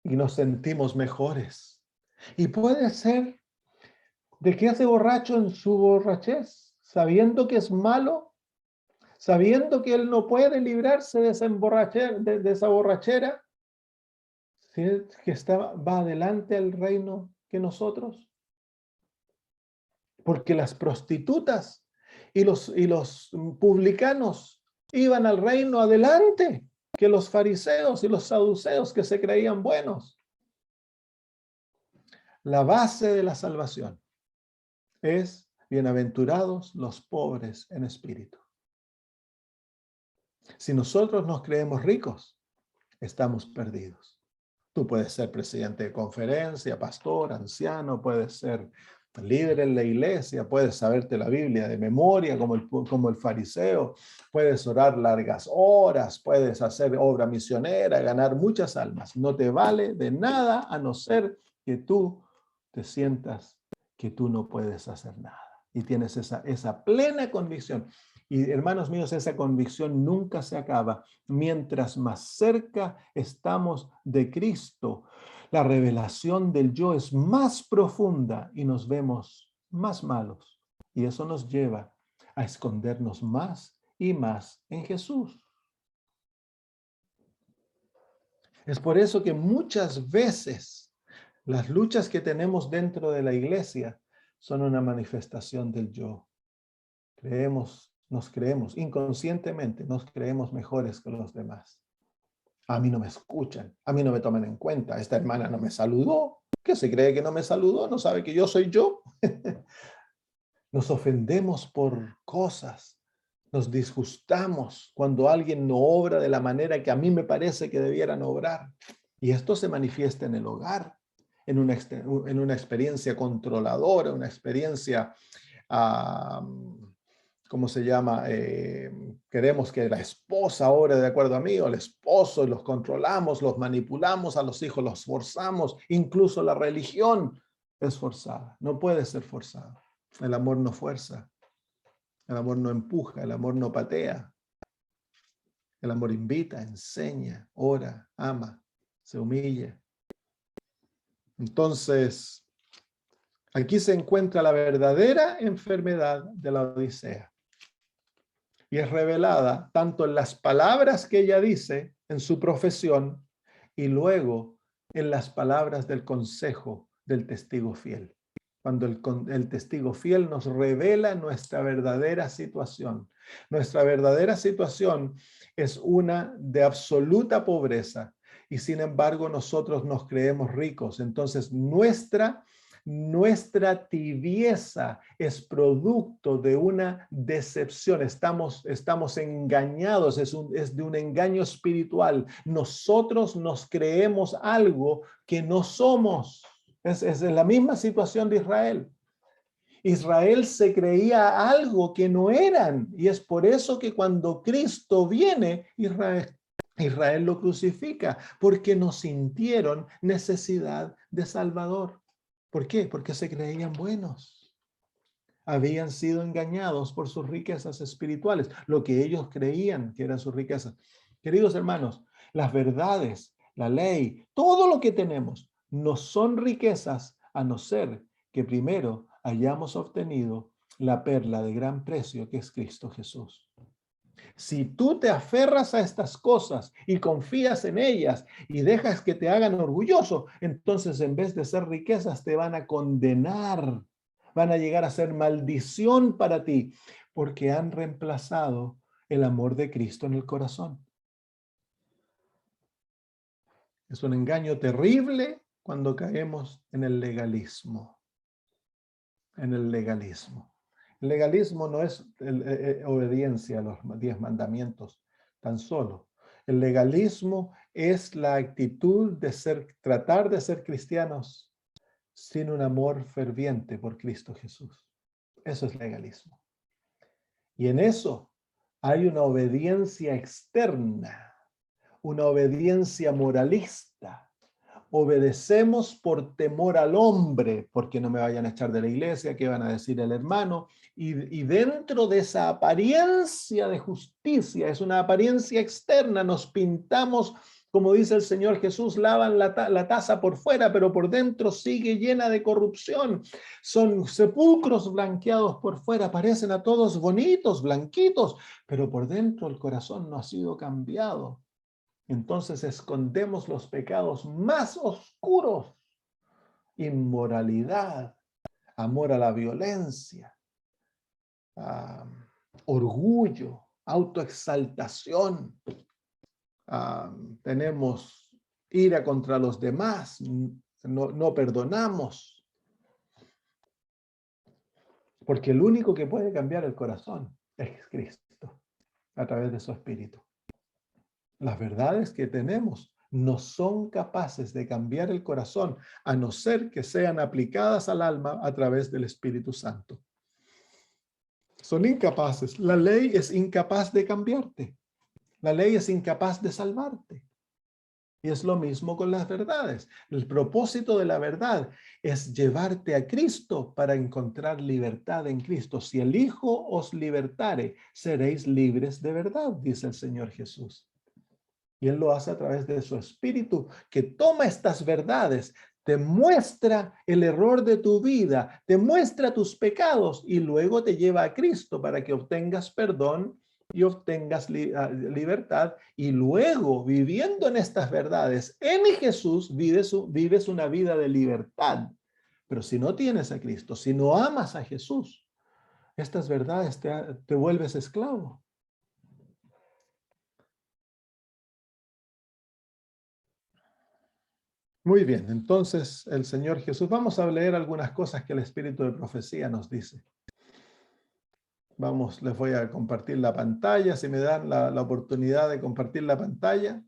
Speaker 1: y nos sentimos mejores. Y puede ser de que ese borracho en su borrachez, sabiendo que es malo, sabiendo que él no puede librarse de esa borrachera, ¿sí? Que va adelante al reino que nosotros. Porque las prostitutas y los publicanos iban al reino adelante que los fariseos y los saduceos que se creían buenos. La base de la salvación es bienaventurados los pobres en espíritu. Si nosotros nos creemos ricos, estamos perdidos. Tú puedes ser presidente de conferencia, pastor, anciano, puedes ser líder en la iglesia, puedes saberte la Biblia de memoria como el fariseo, puedes orar largas horas, puedes hacer obra misionera, ganar muchas almas. No te vale de nada a no ser que tú te sientas que tú no puedes hacer nada. Y tienes esa plena convicción. Y hermanos míos, esa convicción nunca se acaba. Mientras más cerca estamos de Cristo, la revelación del yo es más profunda y nos vemos más malos. Y eso nos lleva a escondernos más y más en Jesús. Es por eso que muchas veces las luchas que tenemos dentro de la iglesia son una manifestación del yo. Nos creemos, inconscientemente nos creemos mejores que los demás. A mí no me escuchan, a mí no me toman en cuenta, esta hermana no me saludó, ¿qué se cree que no me saludó? ¿No sabe que yo soy yo? Nos ofendemos por cosas, nos disgustamos cuando alguien no obra de la manera que a mí me parece que debieran obrar. Y esto se manifiesta en el hogar, en una experiencia controladora, una experiencia ¿cómo se llama? Queremos que la esposa ore de acuerdo a mí, o el esposo, y los controlamos, los manipulamos, a los hijos los forzamos, incluso la religión es forzada, no puede ser forzada. El amor no fuerza, el amor no empuja, el amor no patea. El amor invita, enseña, ora, ama, se humilla. Entonces, aquí se encuentra la verdadera enfermedad de la Odisea. Y es revelada tanto en las palabras que ella dice en su profesión y luego en las palabras del consejo del testigo fiel. Cuando el testigo fiel nos revela nuestra verdadera situación. Nuestra verdadera situación es una de absoluta pobreza y sin embargo nosotros nos creemos ricos. Entonces nuestra tibieza es producto de una decepción. Estamos engañados, es de un engaño espiritual. Nosotros nos creemos algo que no somos. Es la misma situación de Israel. Israel se creía algo que no eran, y es por eso que cuando Cristo viene, Israel lo crucifica, porque no sintieron necesidad de Salvador. ¿Por qué? Porque se creían buenos. Habían sido engañados por sus riquezas espirituales, lo que ellos creían que eran sus riquezas. Queridos hermanos, las verdades, la ley, todo lo que tenemos, no son riquezas a no ser que primero hayamos obtenido la perla de gran precio que es Cristo Jesús. Si tú te aferras a estas cosas y confías en ellas y dejas que te hagan orgulloso, entonces en vez de ser riquezas te van a condenar, van a llegar a ser maldición para ti, porque han reemplazado el amor de Cristo en el corazón. Es un engaño terrible cuando caemos en el legalismo. En el legalismo. El legalismo no es obediencia a los 10 mandamientos tan solo. El legalismo es la actitud de tratar de ser cristianos sin un amor ferviente por Cristo Jesús. Eso es legalismo. Y en eso hay una obediencia externa, una obediencia moralista. Obedecemos por temor al hombre, porque no me vayan a echar de la iglesia, qué van a decir el hermano, y dentro de esa apariencia de justicia, es una apariencia externa, nos pintamos, como dice el Señor Jesús, lavan la taza por fuera, pero por dentro sigue llena de corrupción. Son sepulcros blanqueados por fuera, parecen a todos bonitos, blanquitos, pero por dentro el corazón no ha sido cambiado. Entonces escondemos los pecados más oscuros: inmoralidad, amor a la violencia, orgullo, autoexaltación. Tenemos ira contra los demás, no perdonamos. Porque el único que puede cambiar el corazón es Cristo, a través de su Espíritu. Las verdades que tenemos no son capaces de cambiar el corazón, a no ser que sean aplicadas al alma a través del Espíritu Santo. Son incapaces. La ley es incapaz de cambiarte. La ley es incapaz de salvarte. Y es lo mismo con las verdades. El propósito de la verdad es llevarte a Cristo para encontrar libertad en Cristo. Si el Hijo os libertare, seréis libres de verdad, dice el Señor Jesús. Y Él lo hace a través de su Espíritu, que toma estas verdades, te muestra el error de tu vida, te muestra tus pecados y luego te lleva a Cristo para que obtengas perdón y obtengas libertad. Y luego, viviendo en estas verdades, en Jesús vives una vida de libertad. Pero si no tienes a Cristo, si no amas a Jesús, estas verdades te vuelves esclavo. Muy bien, entonces el Señor Jesús, vamos a leer algunas cosas que el Espíritu de Profecía nos dice. Les voy a compartir la pantalla, si me dan la oportunidad de compartir la pantalla.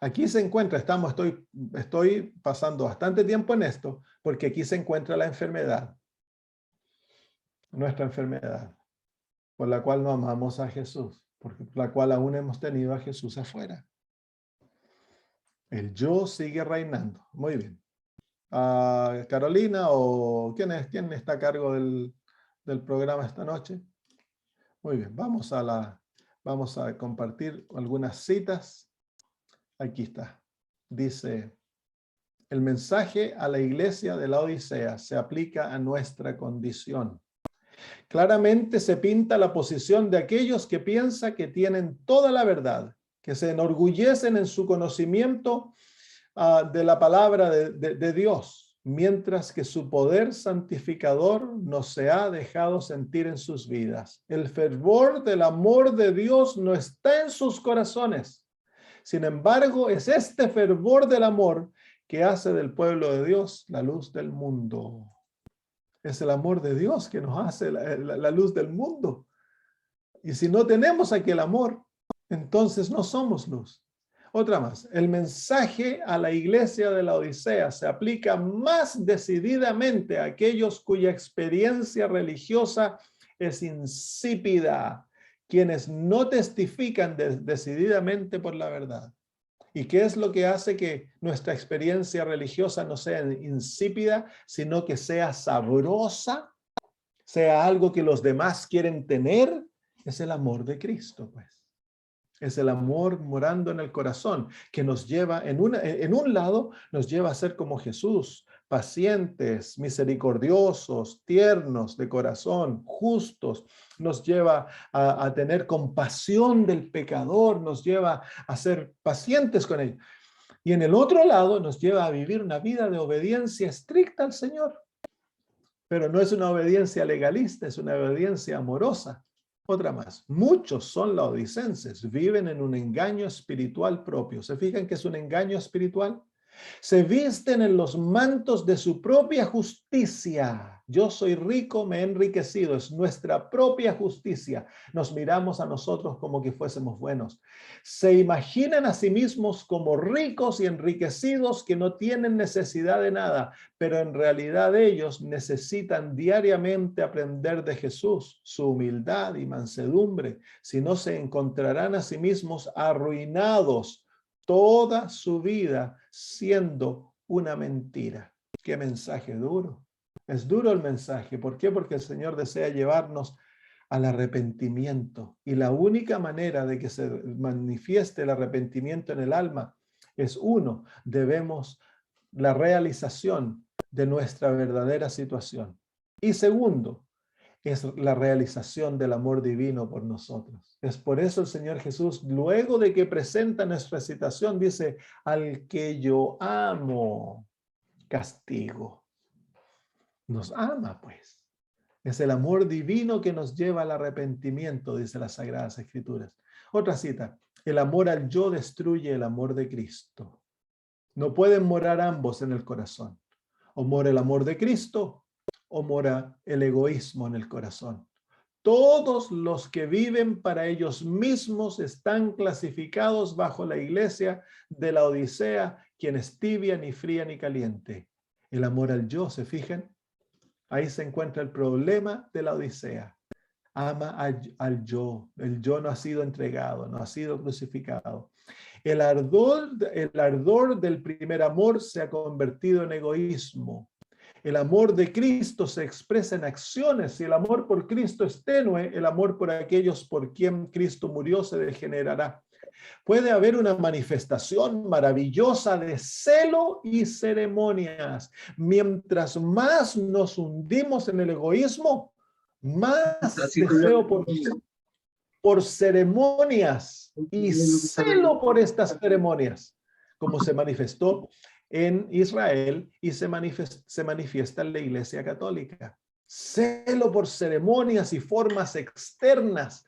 Speaker 1: Aquí se encuentra, estoy pasando bastante tiempo en esto, porque aquí se encuentra la enfermedad, nuestra enfermedad, por la cual no amamos a Jesús, por la cual aún hemos tenido a Jesús afuera. El yo sigue reinando. Muy bien. Carolina, o ¿quién está a cargo del programa esta noche? Muy bien, vamos a compartir algunas citas. Aquí está. Dice: el mensaje a la iglesia de la Odisea se aplica a nuestra condición. Claramente se pinta la posición de aquellos que piensan que tienen toda la verdad, que se enorgullecen en su conocimiento de la palabra de Dios, mientras que su poder santificador no se ha dejado sentir en sus vidas. El fervor del amor de Dios no está en sus corazones. Sin embargo, es este fervor del amor que hace del pueblo de Dios la luz del mundo. Es el amor de Dios que nos hace la luz del mundo. Y si no tenemos aquel amor, entonces no somos luz. Otra más, el mensaje a la iglesia de la Odisea se aplica más decididamente a aquellos cuya experiencia religiosa es insípida, quienes no testifican decididamente por la verdad. ¿Y qué es lo que hace que nuestra experiencia religiosa no sea insípida, sino que sea sabrosa, sea algo que los demás quieren tener? Es el amor de Cristo, pues. Es el amor morando en el corazón, que nos lleva, en un lado, nos lleva a ser como Jesús, pacientes, misericordiosos, tiernos de corazón, justos. Nos lleva a tener compasión del pecador, nos lleva a ser pacientes con él. Y en el otro lado, nos lleva a vivir una vida de obediencia estricta al Señor. Pero no es una obediencia legalista, es una obediencia amorosa. Otra más, muchos son laodicenses, viven en un engaño espiritual propio. ¿Se fijan que es un engaño espiritual? Se visten en los mantos de su propia justicia. Yo soy rico, me he enriquecido. Es nuestra propia justicia. Nos miramos a nosotros como que fuésemos buenos. Se imaginan a sí mismos como ricos y enriquecidos que no tienen necesidad de nada, pero en realidad ellos necesitan diariamente aprender de Jesús, su humildad y mansedumbre. Si no, se encontrarán a sí mismos arruinados toda su vida siendo una mentira. Qué mensaje duro. Es duro el mensaje. ¿Por qué? Porque el Señor desea llevarnos al arrepentimiento. Y la única manera de que se manifieste el arrepentimiento en el alma es, uno, debemos la realización de nuestra verdadera situación. Y segundo, es la realización del amor divino por nosotros. Es por eso el Señor Jesús, luego de que presenta nuestra situación, dice, al que yo amo, castigo. Nos ama, pues. Es el amor divino que nos lleva al arrepentimiento, dice las Sagradas Escrituras. Otra cita, el amor al yo destruye el amor de Cristo. No pueden morar ambos en el corazón. O mora el amor de Cristo, o mora el egoísmo en el corazón. Todos los que viven para ellos mismos están clasificados bajo la iglesia de la Odisea, quien es tibia, ni fría, ni caliente. El amor al yo, ¿se fijan? Ahí se encuentra el problema de la Odisea. Ama al yo. El yo no ha sido entregado, no ha sido crucificado. El ardor del primer amor se ha convertido en egoísmo. El amor de Cristo se expresa en acciones. Si el amor por Cristo es tenue, el amor por aquellos por quien Cristo murió se degenerará. Puede haber una manifestación maravillosa de celo y ceremonias. Mientras más nos hundimos en el egoísmo, más deseo por ceremonias y celo por estas ceremonias, como se manifestó en Israel y se manifiesta en la Iglesia Católica. Celo por ceremonias y formas externas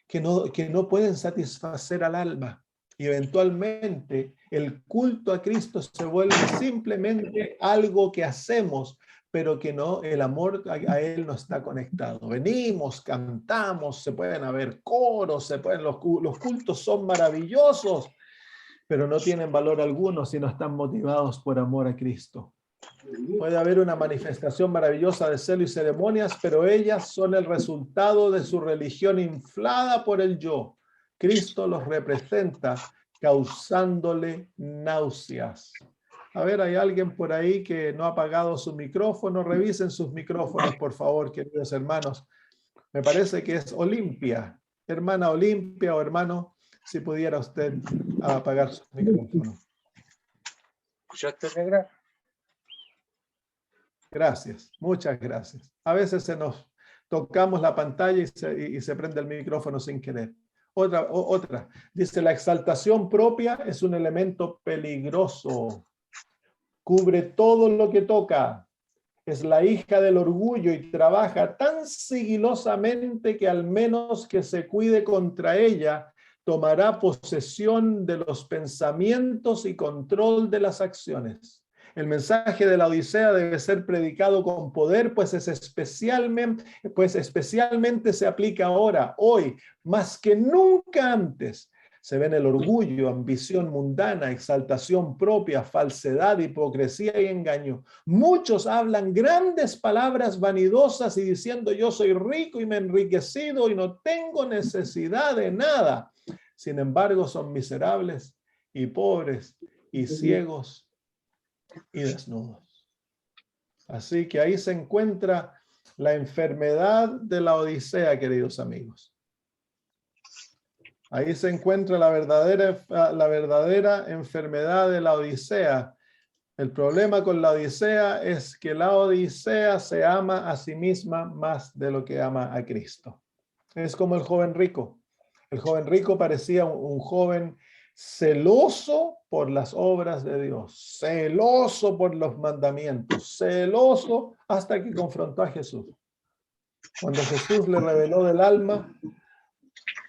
Speaker 1: que no pueden satisfacer al alma. Y eventualmente el culto a Cristo se vuelve simplemente algo que hacemos, pero que no, el amor a Él no está conectado. Venimos, cantamos, se pueden haber coros, los cultos son maravillosos, pero no tienen valor alguno si no están motivados por amor a Cristo. Puede haber una manifestación maravillosa de celo y ceremonias, pero ellas son el resultado de su religión inflada por el yo. Cristo los representa causándole náuseas. A ver, hay alguien por ahí que no ha apagado su micrófono. Revisen sus micrófonos, por favor, queridos hermanos. Me parece que es Olimpia. Hermana Olimpia o hermano, si pudiera usted apagar su micrófono.
Speaker 2: ¿Escuchaste, negra?
Speaker 1: Gracias, muchas gracias. A veces tocamos la pantalla y se prende el micrófono sin querer. Otra. Dice, la exaltación propia es un elemento peligroso. cubre todo lo que toca. Es la hija del orgullo y trabaja tan sigilosamente que al menos que se cuide contra ella, tomará posesión de los pensamientos y control de las acciones. El mensaje de la Odisea debe ser predicado con poder, pues especialmente se aplica ahora, hoy, más que nunca antes. Se ven el orgullo, ambición mundana, exaltación propia, falsedad, hipocresía y engaño. Muchos hablan grandes palabras vanidosas y diciendo yo soy rico y me he enriquecido y no tengo necesidad de nada. Sin embargo, son miserables y pobres y ciegos y desnudos. Así que ahí se encuentra la enfermedad de la Odisea, queridos amigos. Ahí se encuentra la verdadera enfermedad de la Odisea. El problema con la Odisea es que la Odisea se ama a sí misma más de lo que ama a Cristo. Es como el joven rico. El joven rico parecía un joven celoso por las obras de Dios, celoso por los mandamientos, celoso hasta que confrontó a Jesús. Cuando Jesús le reveló del alma,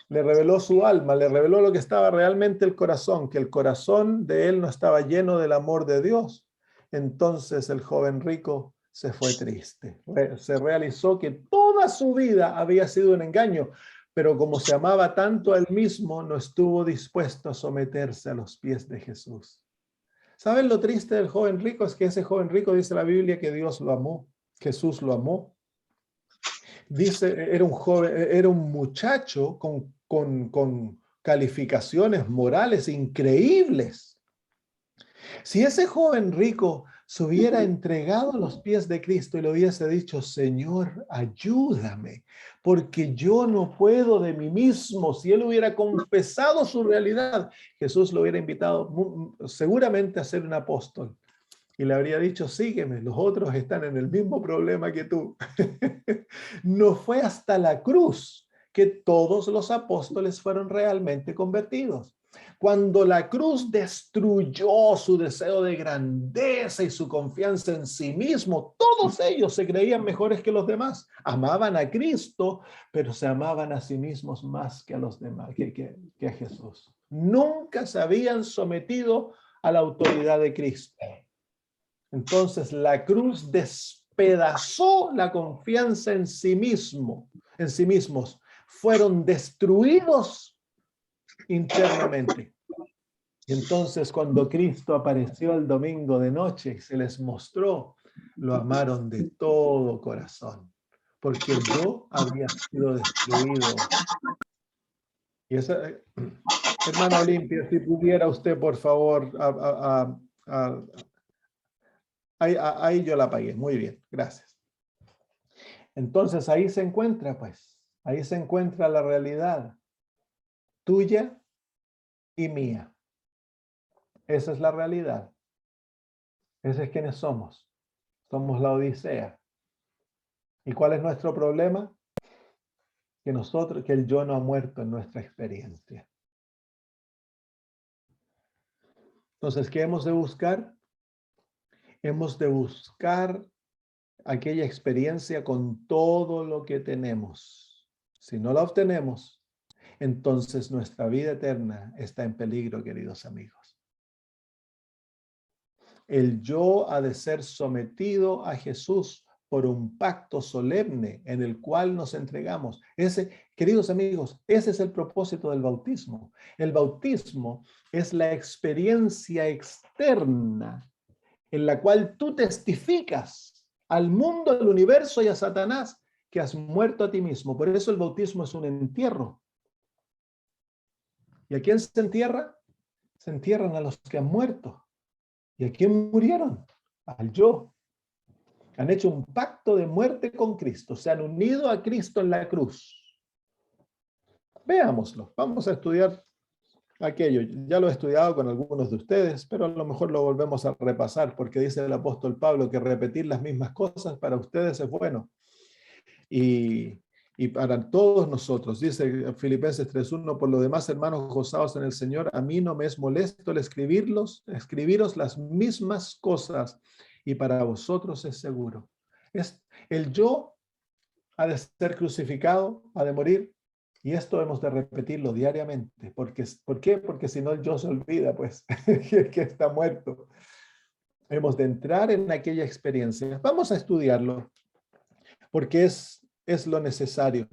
Speaker 1: le reveló su alma, le reveló lo que estaba realmente el corazón, que el corazón de él no estaba lleno del amor de Dios. Entonces el joven rico se fue triste. Se realizó que toda su vida había sido un engaño, pero como se amaba tanto a él mismo, no estuvo dispuesto a someterse a los pies de Jesús. ¿Saben lo triste del joven rico? Es que ese joven rico, dice la Biblia, que Dios lo amó, Jesús lo amó. Dice, era un joven, era un muchacho con calificaciones morales increíbles. Si ese joven rico se hubiera entregado a los pies de Cristo y le hubiese dicho, Señor, ayúdame, porque yo no puedo de mí mismo, si él hubiera confesado su realidad, Jesús lo hubiera invitado seguramente a ser un apóstol. Y le habría dicho, sígueme, los otros están en el mismo problema que tú. No fue hasta la cruz que todos los apóstoles fueron realmente convertidos. Cuando la cruz destruyó su deseo de grandeza y su confianza en sí mismo, todos ellos se creían mejores que los demás. Amaban a Cristo, pero se amaban a sí mismos más que a los demás, que a Jesús. Nunca se habían sometido a la autoridad de Cristo. Entonces la cruz despedazó la confianza en sí mismo, en sí mismos. Fueron destruidos internamente. Y entonces cuando Cristo apareció el domingo de noche y se les mostró, lo amaron de todo corazón, porque el yo había sido destruido. Y esa, hermana Olimpia, si pudiera usted, por favor, ahí yo la apagué. Muy bien, gracias. Entonces ahí se encuentra, pues, ahí se encuentra la realidad tuya y mía. Esa es la realidad. Ese es quienes somos. Somos la Odisea. ¿Y cuál es nuestro problema? Que el yo no ha muerto en nuestra experiencia. Entonces, ¿qué hemos de buscar? Hemos de buscar aquella experiencia con todo lo que tenemos. Si no la obtenemos, entonces nuestra vida eterna está en peligro, queridos amigos. El yo ha de ser sometido a Jesús por un pacto solemne en el cual nos entregamos. Queridos amigos, ese es el propósito del bautismo. El bautismo es la experiencia externa en la cual tú testificas al mundo, al universo y a Satanás que has muerto a ti mismo. Por eso el bautismo es un entierro. ¿Y a quién se entierra? Se entierran a los que han muerto. ¿Y a quién murieron? Al yo. Han hecho un pacto de muerte con Cristo. Se han unido a Cristo en la cruz. Veámoslo. Vamos a estudiar aquello. Ya lo he estudiado con algunos de ustedes, pero a lo mejor lo volvemos a repasar porque dice el apóstol Pablo que repetir las mismas cosas para ustedes es bueno. Y y para todos nosotros. Dice Filipenses 3:1, por lo demás, hermanos, gozaos en el Señor. A mí no me es molesto el escribiros las mismas cosas, y para vosotros es seguro. El yo ha de ser crucificado, ha de morir, y esto hemos de repetirlo diariamente. ¿Por qué? Porque si no el yo se olvida, pues, que está muerto. Hemos de entrar en aquella experiencia. Vamos a estudiarlo, porque es lo necesario.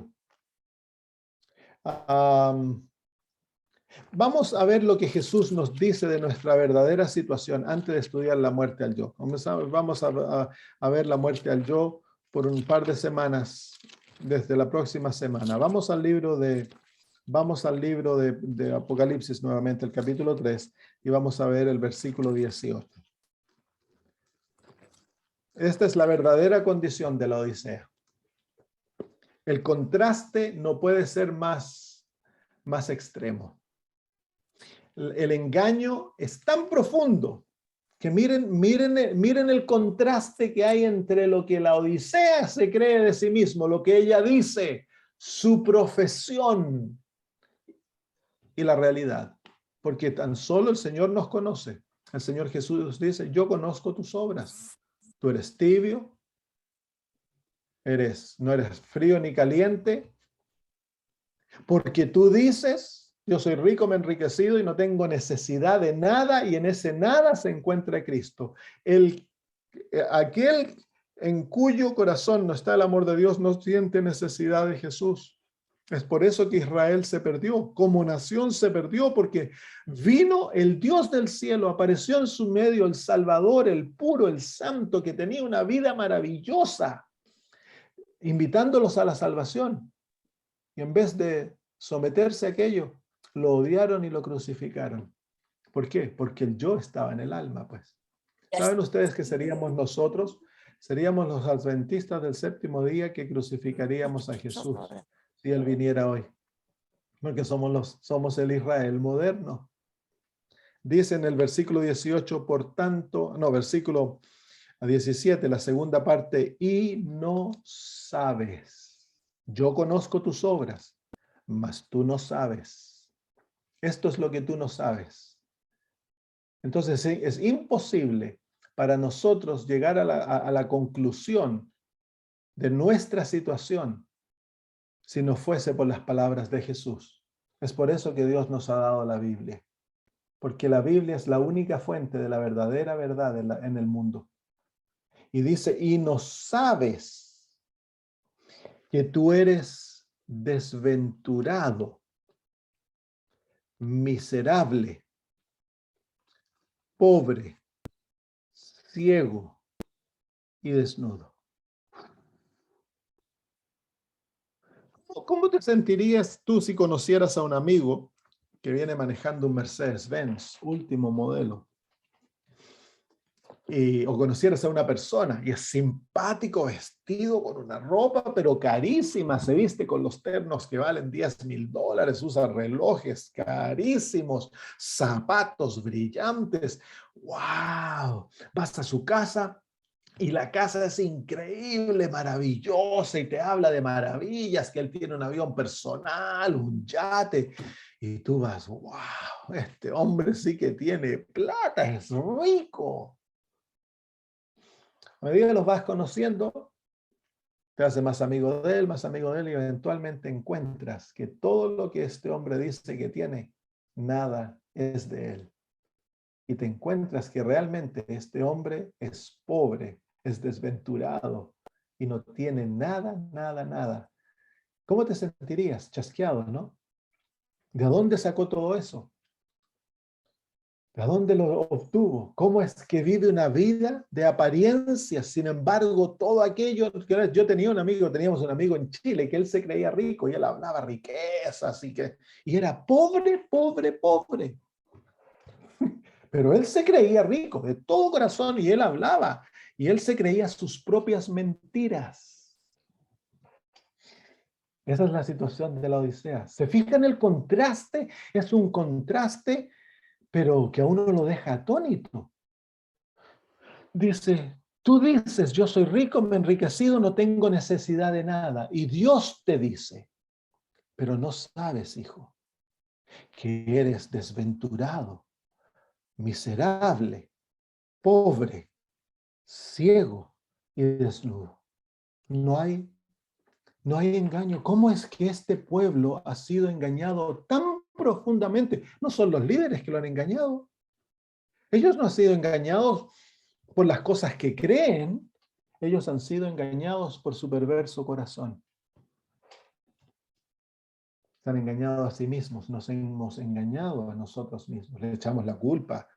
Speaker 1: Vamos a ver lo que Jesús nos dice de nuestra verdadera situación antes de estudiar la muerte al yo. Vamos a ver la muerte al yo por un par de semanas, desde la próxima semana. Vamos al libro de Apocalipsis nuevamente, el capítulo 3, y vamos a ver el versículo 18. Esta es la verdadera condición de la Odisea. El contraste no puede ser más extremo. El engaño es tan profundo que miren el contraste que hay entre lo que la Odisea se cree de sí mismo, lo que ella dice, su profesión, y la realidad. Porque tan solo el Señor nos conoce. El Señor Jesús dice, yo conozco tus obras. Tú eres tibio, no eres frío ni caliente, porque tú dices, yo soy rico, me he enriquecido y no tengo necesidad de nada, y en ese nada se encuentra Cristo. Aquel en cuyo corazón no está el amor de Dios no siente necesidad de Jesús. Es por eso que Israel se perdió, como nación se perdió, porque vino el Dios del cielo, apareció en su medio el Salvador, el puro, el santo, que tenía una vida maravillosa, invitándolos a la salvación. Y en vez de someterse a aquello, lo odiaron y lo crucificaron. ¿Por qué? Porque el yo estaba en el alma, pues. ¿Saben ustedes que seríamos nosotros? Seríamos los adventistas del séptimo día que crucificaríamos a Jesús si Él viniera hoy. Porque somos el Israel moderno. Dice en el versículo 18, versículo 17, la segunda parte, y no sabes. Yo conozco tus obras, mas tú no sabes. Esto es lo que tú no sabes. Entonces es imposible para nosotros llegar a la conclusión de nuestra situación si no fuese por las palabras de Jesús. Es por eso que Dios nos ha dado la Biblia, porque la Biblia es la única fuente de la verdadera verdad en el mundo. Y dice, y no sabes que tú eres desventurado, miserable, pobre, ciego y desnudo. ¿Cómo te sentirías tú si conocieras a un amigo que viene manejando un Mercedes-Benz, último modelo? O conocieras a una persona y es simpático, vestido con una ropa, pero carísima, se viste con los ternos que valen $10,000, usa relojes carísimos, zapatos brillantes. ¡Wow! Vas a su casa y la casa es increíble, maravillosa, y te habla de maravillas, que él tiene un avión personal, un yate, y tú vas, wow, este hombre sí que tiene plata, es rico. A medida que los vas conociendo, te haces más amigo de él, y eventualmente encuentras que todo lo que este hombre dice que tiene, nada es de él. Y te encuentras que realmente este hombre es pobre, es desventurado y no tiene nada, nada, nada. ¿Cómo te sentirías? Chasqueado, ¿no? ¿De dónde sacó todo eso? ¿De dónde lo obtuvo? ¿Cómo es que vive una vida de apariencias? Sin embargo, todo aquello, teníamos un amigo en Chile que él se creía rico y él hablaba riquezas y era pobre, pobre, pobre. Pero él se creía rico de todo corazón y él hablaba y él se creía sus propias mentiras. Esa es la situación de la Odisea. ¿Se fijan el contraste? Es un contraste, pero que a uno lo deja atónito. Dice, Tú dices, yo soy rico, me he enriquecido, no tengo necesidad de nada. Y Dios te dice, pero no sabes, hijo, que eres desventurado, miserable, pobre, ciego y desnudo. No hay, no hay engaño. ¿Cómo es que este pueblo ha sido engañado tan profundamente? No son los líderes que lo han engañado. Ellos no han sido engañados por las cosas que creen. Ellos han sido engañados por su perverso corazón. Se han engañado a sí mismos, nos hemos engañado a nosotros mismos, le echamos la culpa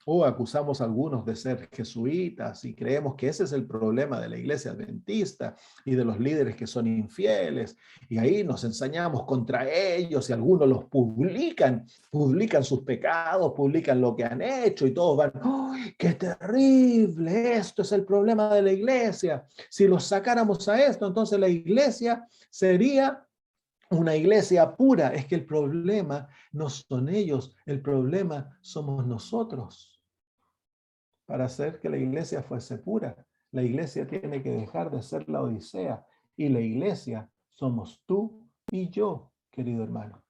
Speaker 1: o acusamos a algunos de ser jesuitas y creemos que ese es el problema de la iglesia adventista y de los líderes que son infieles, y ahí nos ensañamos contra ellos y algunos los publican sus pecados, publican lo que han hecho y todos van, ¡ay, qué terrible! Esto es el problema de la iglesia. Si los sacáramos a esto, entonces la iglesia sería una iglesia pura. Es que el problema no son ellos, el problema somos nosotros. Para hacer que la iglesia fuese pura, la iglesia tiene que dejar de ser la Odisea, y la iglesia somos tú y yo, querido hermano.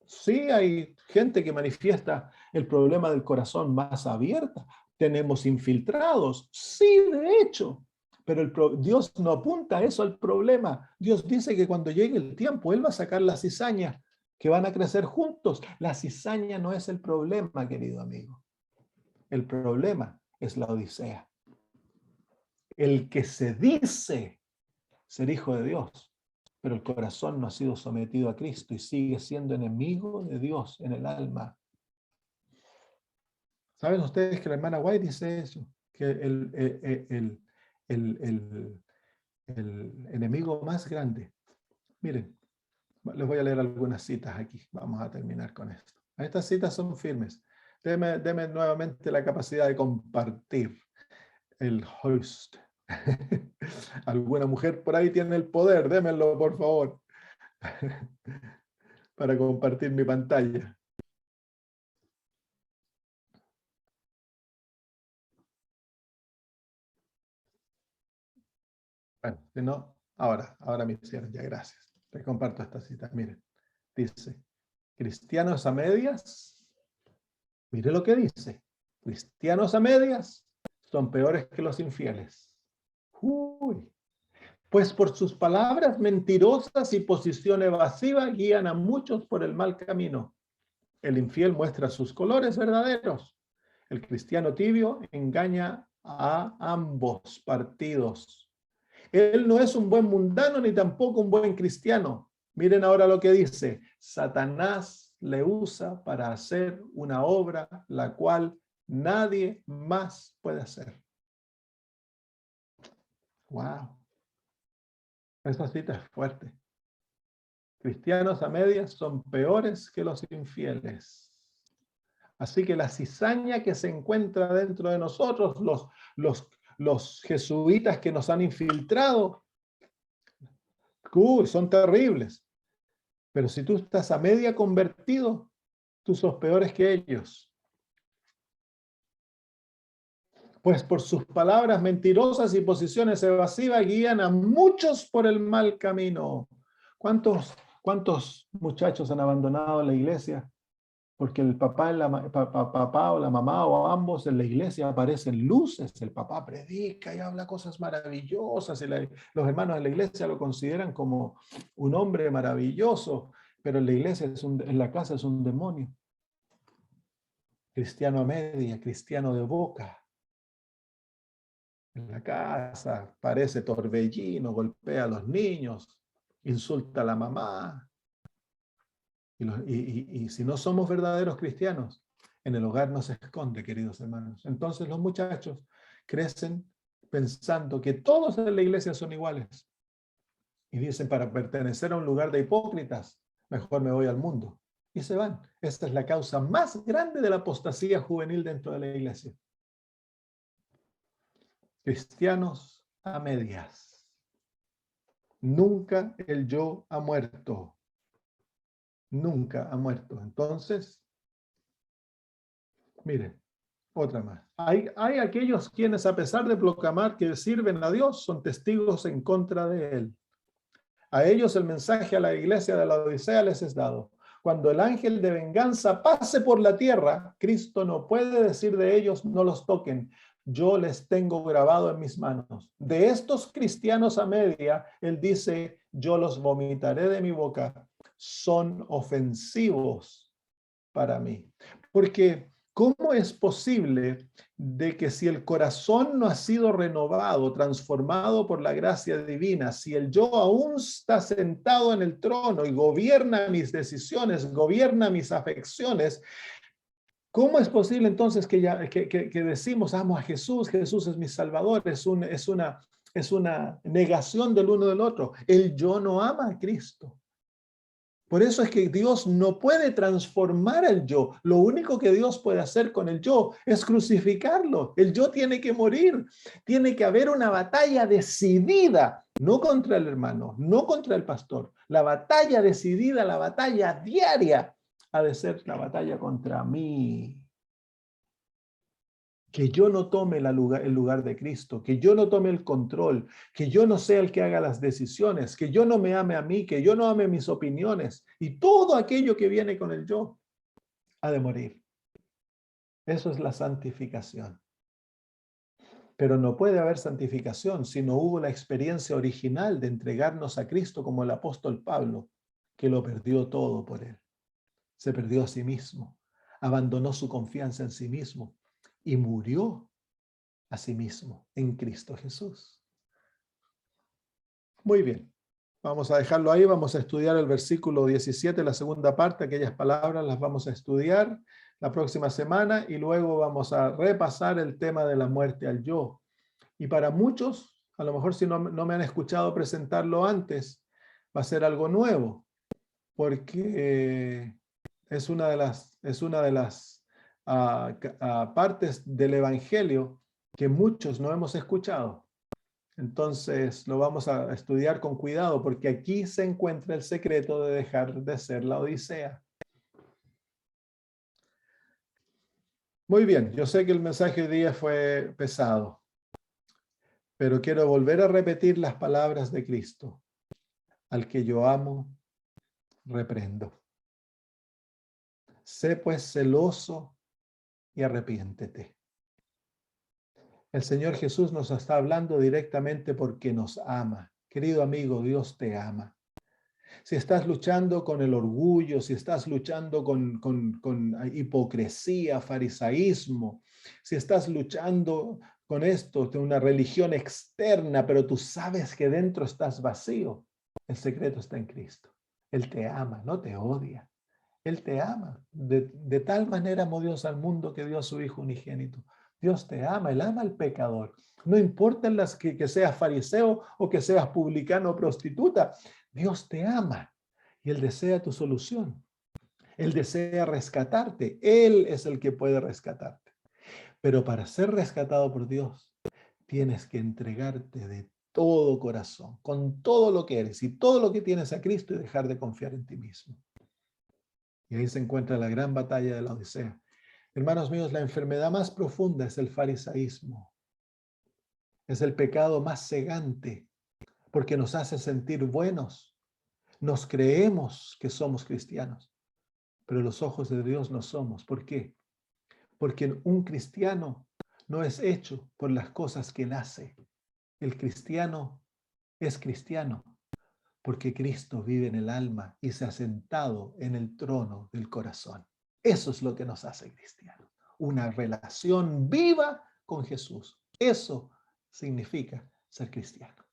Speaker 1: Sí, hay gente que manifiesta el problema del corazón más abierta. Tenemos infiltrados, sí, de hecho. Pero Dios no apunta a eso al problema. Dios dice que cuando llegue el tiempo, Él va a sacar la cizaña, que van a crecer juntos. La cizaña no es el problema, querido amigo. El problema es la Odisea. El que se dice ser hijo de Dios, pero el corazón no ha sido sometido a Cristo y sigue siendo enemigo de Dios en el alma. ¿Saben ustedes que la hermana White dice eso? Que el enemigo más grande. Miren, les voy a leer algunas citas aquí. Vamos a terminar con esto. Estas citas son firmes. Deme nuevamente la capacidad de compartir el host. Alguna mujer por ahí tiene el poder. Démenlo, por favor, para compartir mi pantalla. Bueno, si no, ahora me hicieron ya, gracias. Les comparto esta cita. Miren, dice, cristianos a medias, mire lo que dice, cristianos a medias son peores que los infieles. Uy. Pues por sus palabras mentirosas y posición evasiva guían a muchos por el mal camino. El infiel muestra sus colores verdaderos. El cristiano tibio engaña a ambos partidos. Él no es un buen mundano ni tampoco un buen cristiano. Miren ahora lo que dice. Satanás le usa para hacer una obra la cual nadie más puede hacer. Wow. Esa cita es fuerte. Cristianos a medias son peores que los infieles. Así que la cizaña que se encuentra dentro de nosotros, los jesuitas que nos han infiltrado, son terribles. Pero si tú estás a media convertido, tú sos peores que ellos. Pues por sus palabras mentirosas y posiciones evasivas guían a muchos por el mal camino. ¿Cuántos muchachos han abandonado la iglesia? Porque el papá, papá o la mamá o ambos en la iglesia aparecen luces. El papá predica y habla cosas maravillosas. Y los hermanos de la iglesia lo consideran como un hombre maravilloso, pero en la iglesia, en la casa es un demonio. Cristiano a media, cristiano de boca. En la casa parece torbellino, golpea a los niños, insulta a la mamá. Y si no somos verdaderos cristianos, en el hogar no se esconde, queridos hermanos. Entonces los muchachos crecen pensando que todos en la iglesia son iguales. Y dicen, para pertenecer a un lugar de hipócritas, mejor me voy al mundo. Y se van. Esta es la causa más grande de la apostasía juvenil dentro de la iglesia. Cristianos a medias. Nunca el yo ha muerto. Nunca ha muerto. Entonces, miren, Otra más. Hay aquellos quienes, a pesar de proclamar que sirven a Dios, son testigos en contra de Él. A ellos el mensaje a la iglesia de la Odisea les es dado. Cuando el ángel de venganza pase por la tierra, Cristo no puede decir de ellos, no los toquen. Yo les tengo grabado en mis manos. De estos cristianos a media, Él dice, yo los vomitaré de mi boca. Son ofensivos para mí. Porque, ¿cómo es posible de que si el corazón no ha sido renovado, transformado por la gracia divina, si el yo aún está sentado en el trono y gobierna mis decisiones, gobierna mis afecciones, cómo es posible entonces que decimos, amo a Jesús, Jesús es mi Salvador? Es una negación del uno del otro. El yo no ama a Cristo. Por eso es que Dios no puede transformar el yo. Lo único que Dios puede hacer con el yo es crucificarlo. El yo tiene que morir. Tiene que haber una batalla decidida, no contra el hermano, no contra el pastor. La batalla decidida, la batalla diaria, ha de ser la batalla contra mí. Que yo no tome el lugar de Cristo, que yo no tome el control, que yo no sea el que haga las decisiones, que yo no me ame a mí, que yo no ame mis opiniones y todo aquello que viene con el yo ha de morir. Eso es la santificación. Pero no puede haber santificación si no hubo la experiencia original de entregarnos a Cristo como el apóstol Pablo, que lo perdió todo por él. Se perdió a sí mismo, abandonó su confianza en sí mismo y murió a sí mismo en Cristo Jesús. Muy bien, vamos a dejarlo ahí, vamos a estudiar el versículo 17, la segunda parte, aquellas palabras las vamos a estudiar la próxima semana y luego vamos a repasar el tema de la muerte al yo. Y para muchos, a lo mejor si no me han escuchado presentarlo antes, va a ser algo nuevo, porque es una de las partes del Evangelio que muchos no hemos escuchado. Entonces lo vamos a estudiar con cuidado porque aquí se encuentra el secreto de dejar de ser la Odisea. Muy bien, yo sé que el mensaje de hoy día fue pesado, pero quiero volver a repetir las palabras de Cristo. Al que yo amo, reprendo. Sé pues celoso y arrepiéntete. El Señor Jesús nos está hablando directamente porque nos ama. Querido amigo, Dios te ama. Si estás luchando con el orgullo, si estás luchando con hipocresía, farisaísmo, si estás luchando con esto, de una religión externa, pero tú sabes que dentro estás vacío, el secreto está en Cristo. Él te ama, no te odia. Él te ama. De tal manera amó Dios al mundo que dio a su Hijo unigénito. Dios te ama, Él ama al pecador. No importa que seas fariseo o que seas publicano o prostituta, Dios te ama y Él desea tu solución. Él desea rescatarte. Él es el que puede rescatarte. Pero para ser rescatado por Dios, tienes que entregarte de todo corazón, con todo lo que eres y todo lo que tienes a Cristo y dejar de confiar en ti mismo. Y ahí se encuentra la gran batalla de la Odisea. Hermanos míos, la enfermedad más profunda es el farisaísmo. Es el pecado más cegante porque nos hace sentir buenos. Nos creemos que somos cristianos, pero los ojos de Dios no somos. ¿Por qué? Porque un cristiano no es hecho por las cosas que él hace. El cristiano es cristiano porque Cristo vive en el alma y se ha sentado en el trono del corazón. Eso es lo que nos hace cristianos. Una relación viva con Jesús. Eso significa ser cristiano.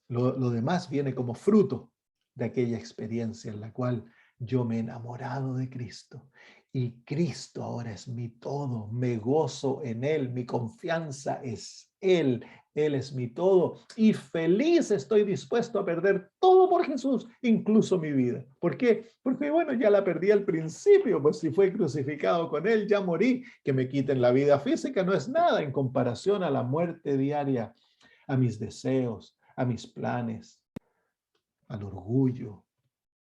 Speaker 1: Lo demás viene como fruto de aquella experiencia en la cual yo me he enamorado de Cristo y Cristo ahora es mi todo, me gozo en Él, mi confianza es Él, Él es mi todo y feliz estoy dispuesto a perder todo por Jesús, incluso mi vida. ¿Por qué? Porque bueno, ya la perdí al principio, pues si fue crucificado con Él, ya morí, que me quiten la vida física no es nada en comparación a la muerte diaria, a mis deseos, a mis planes, al orgullo,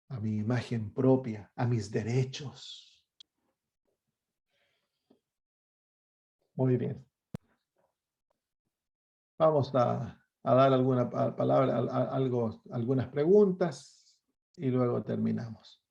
Speaker 1: a mi imagen propia, a mis derechos. Muy bien. Vamos a dar alguna palabra, algunas preguntas y luego terminamos.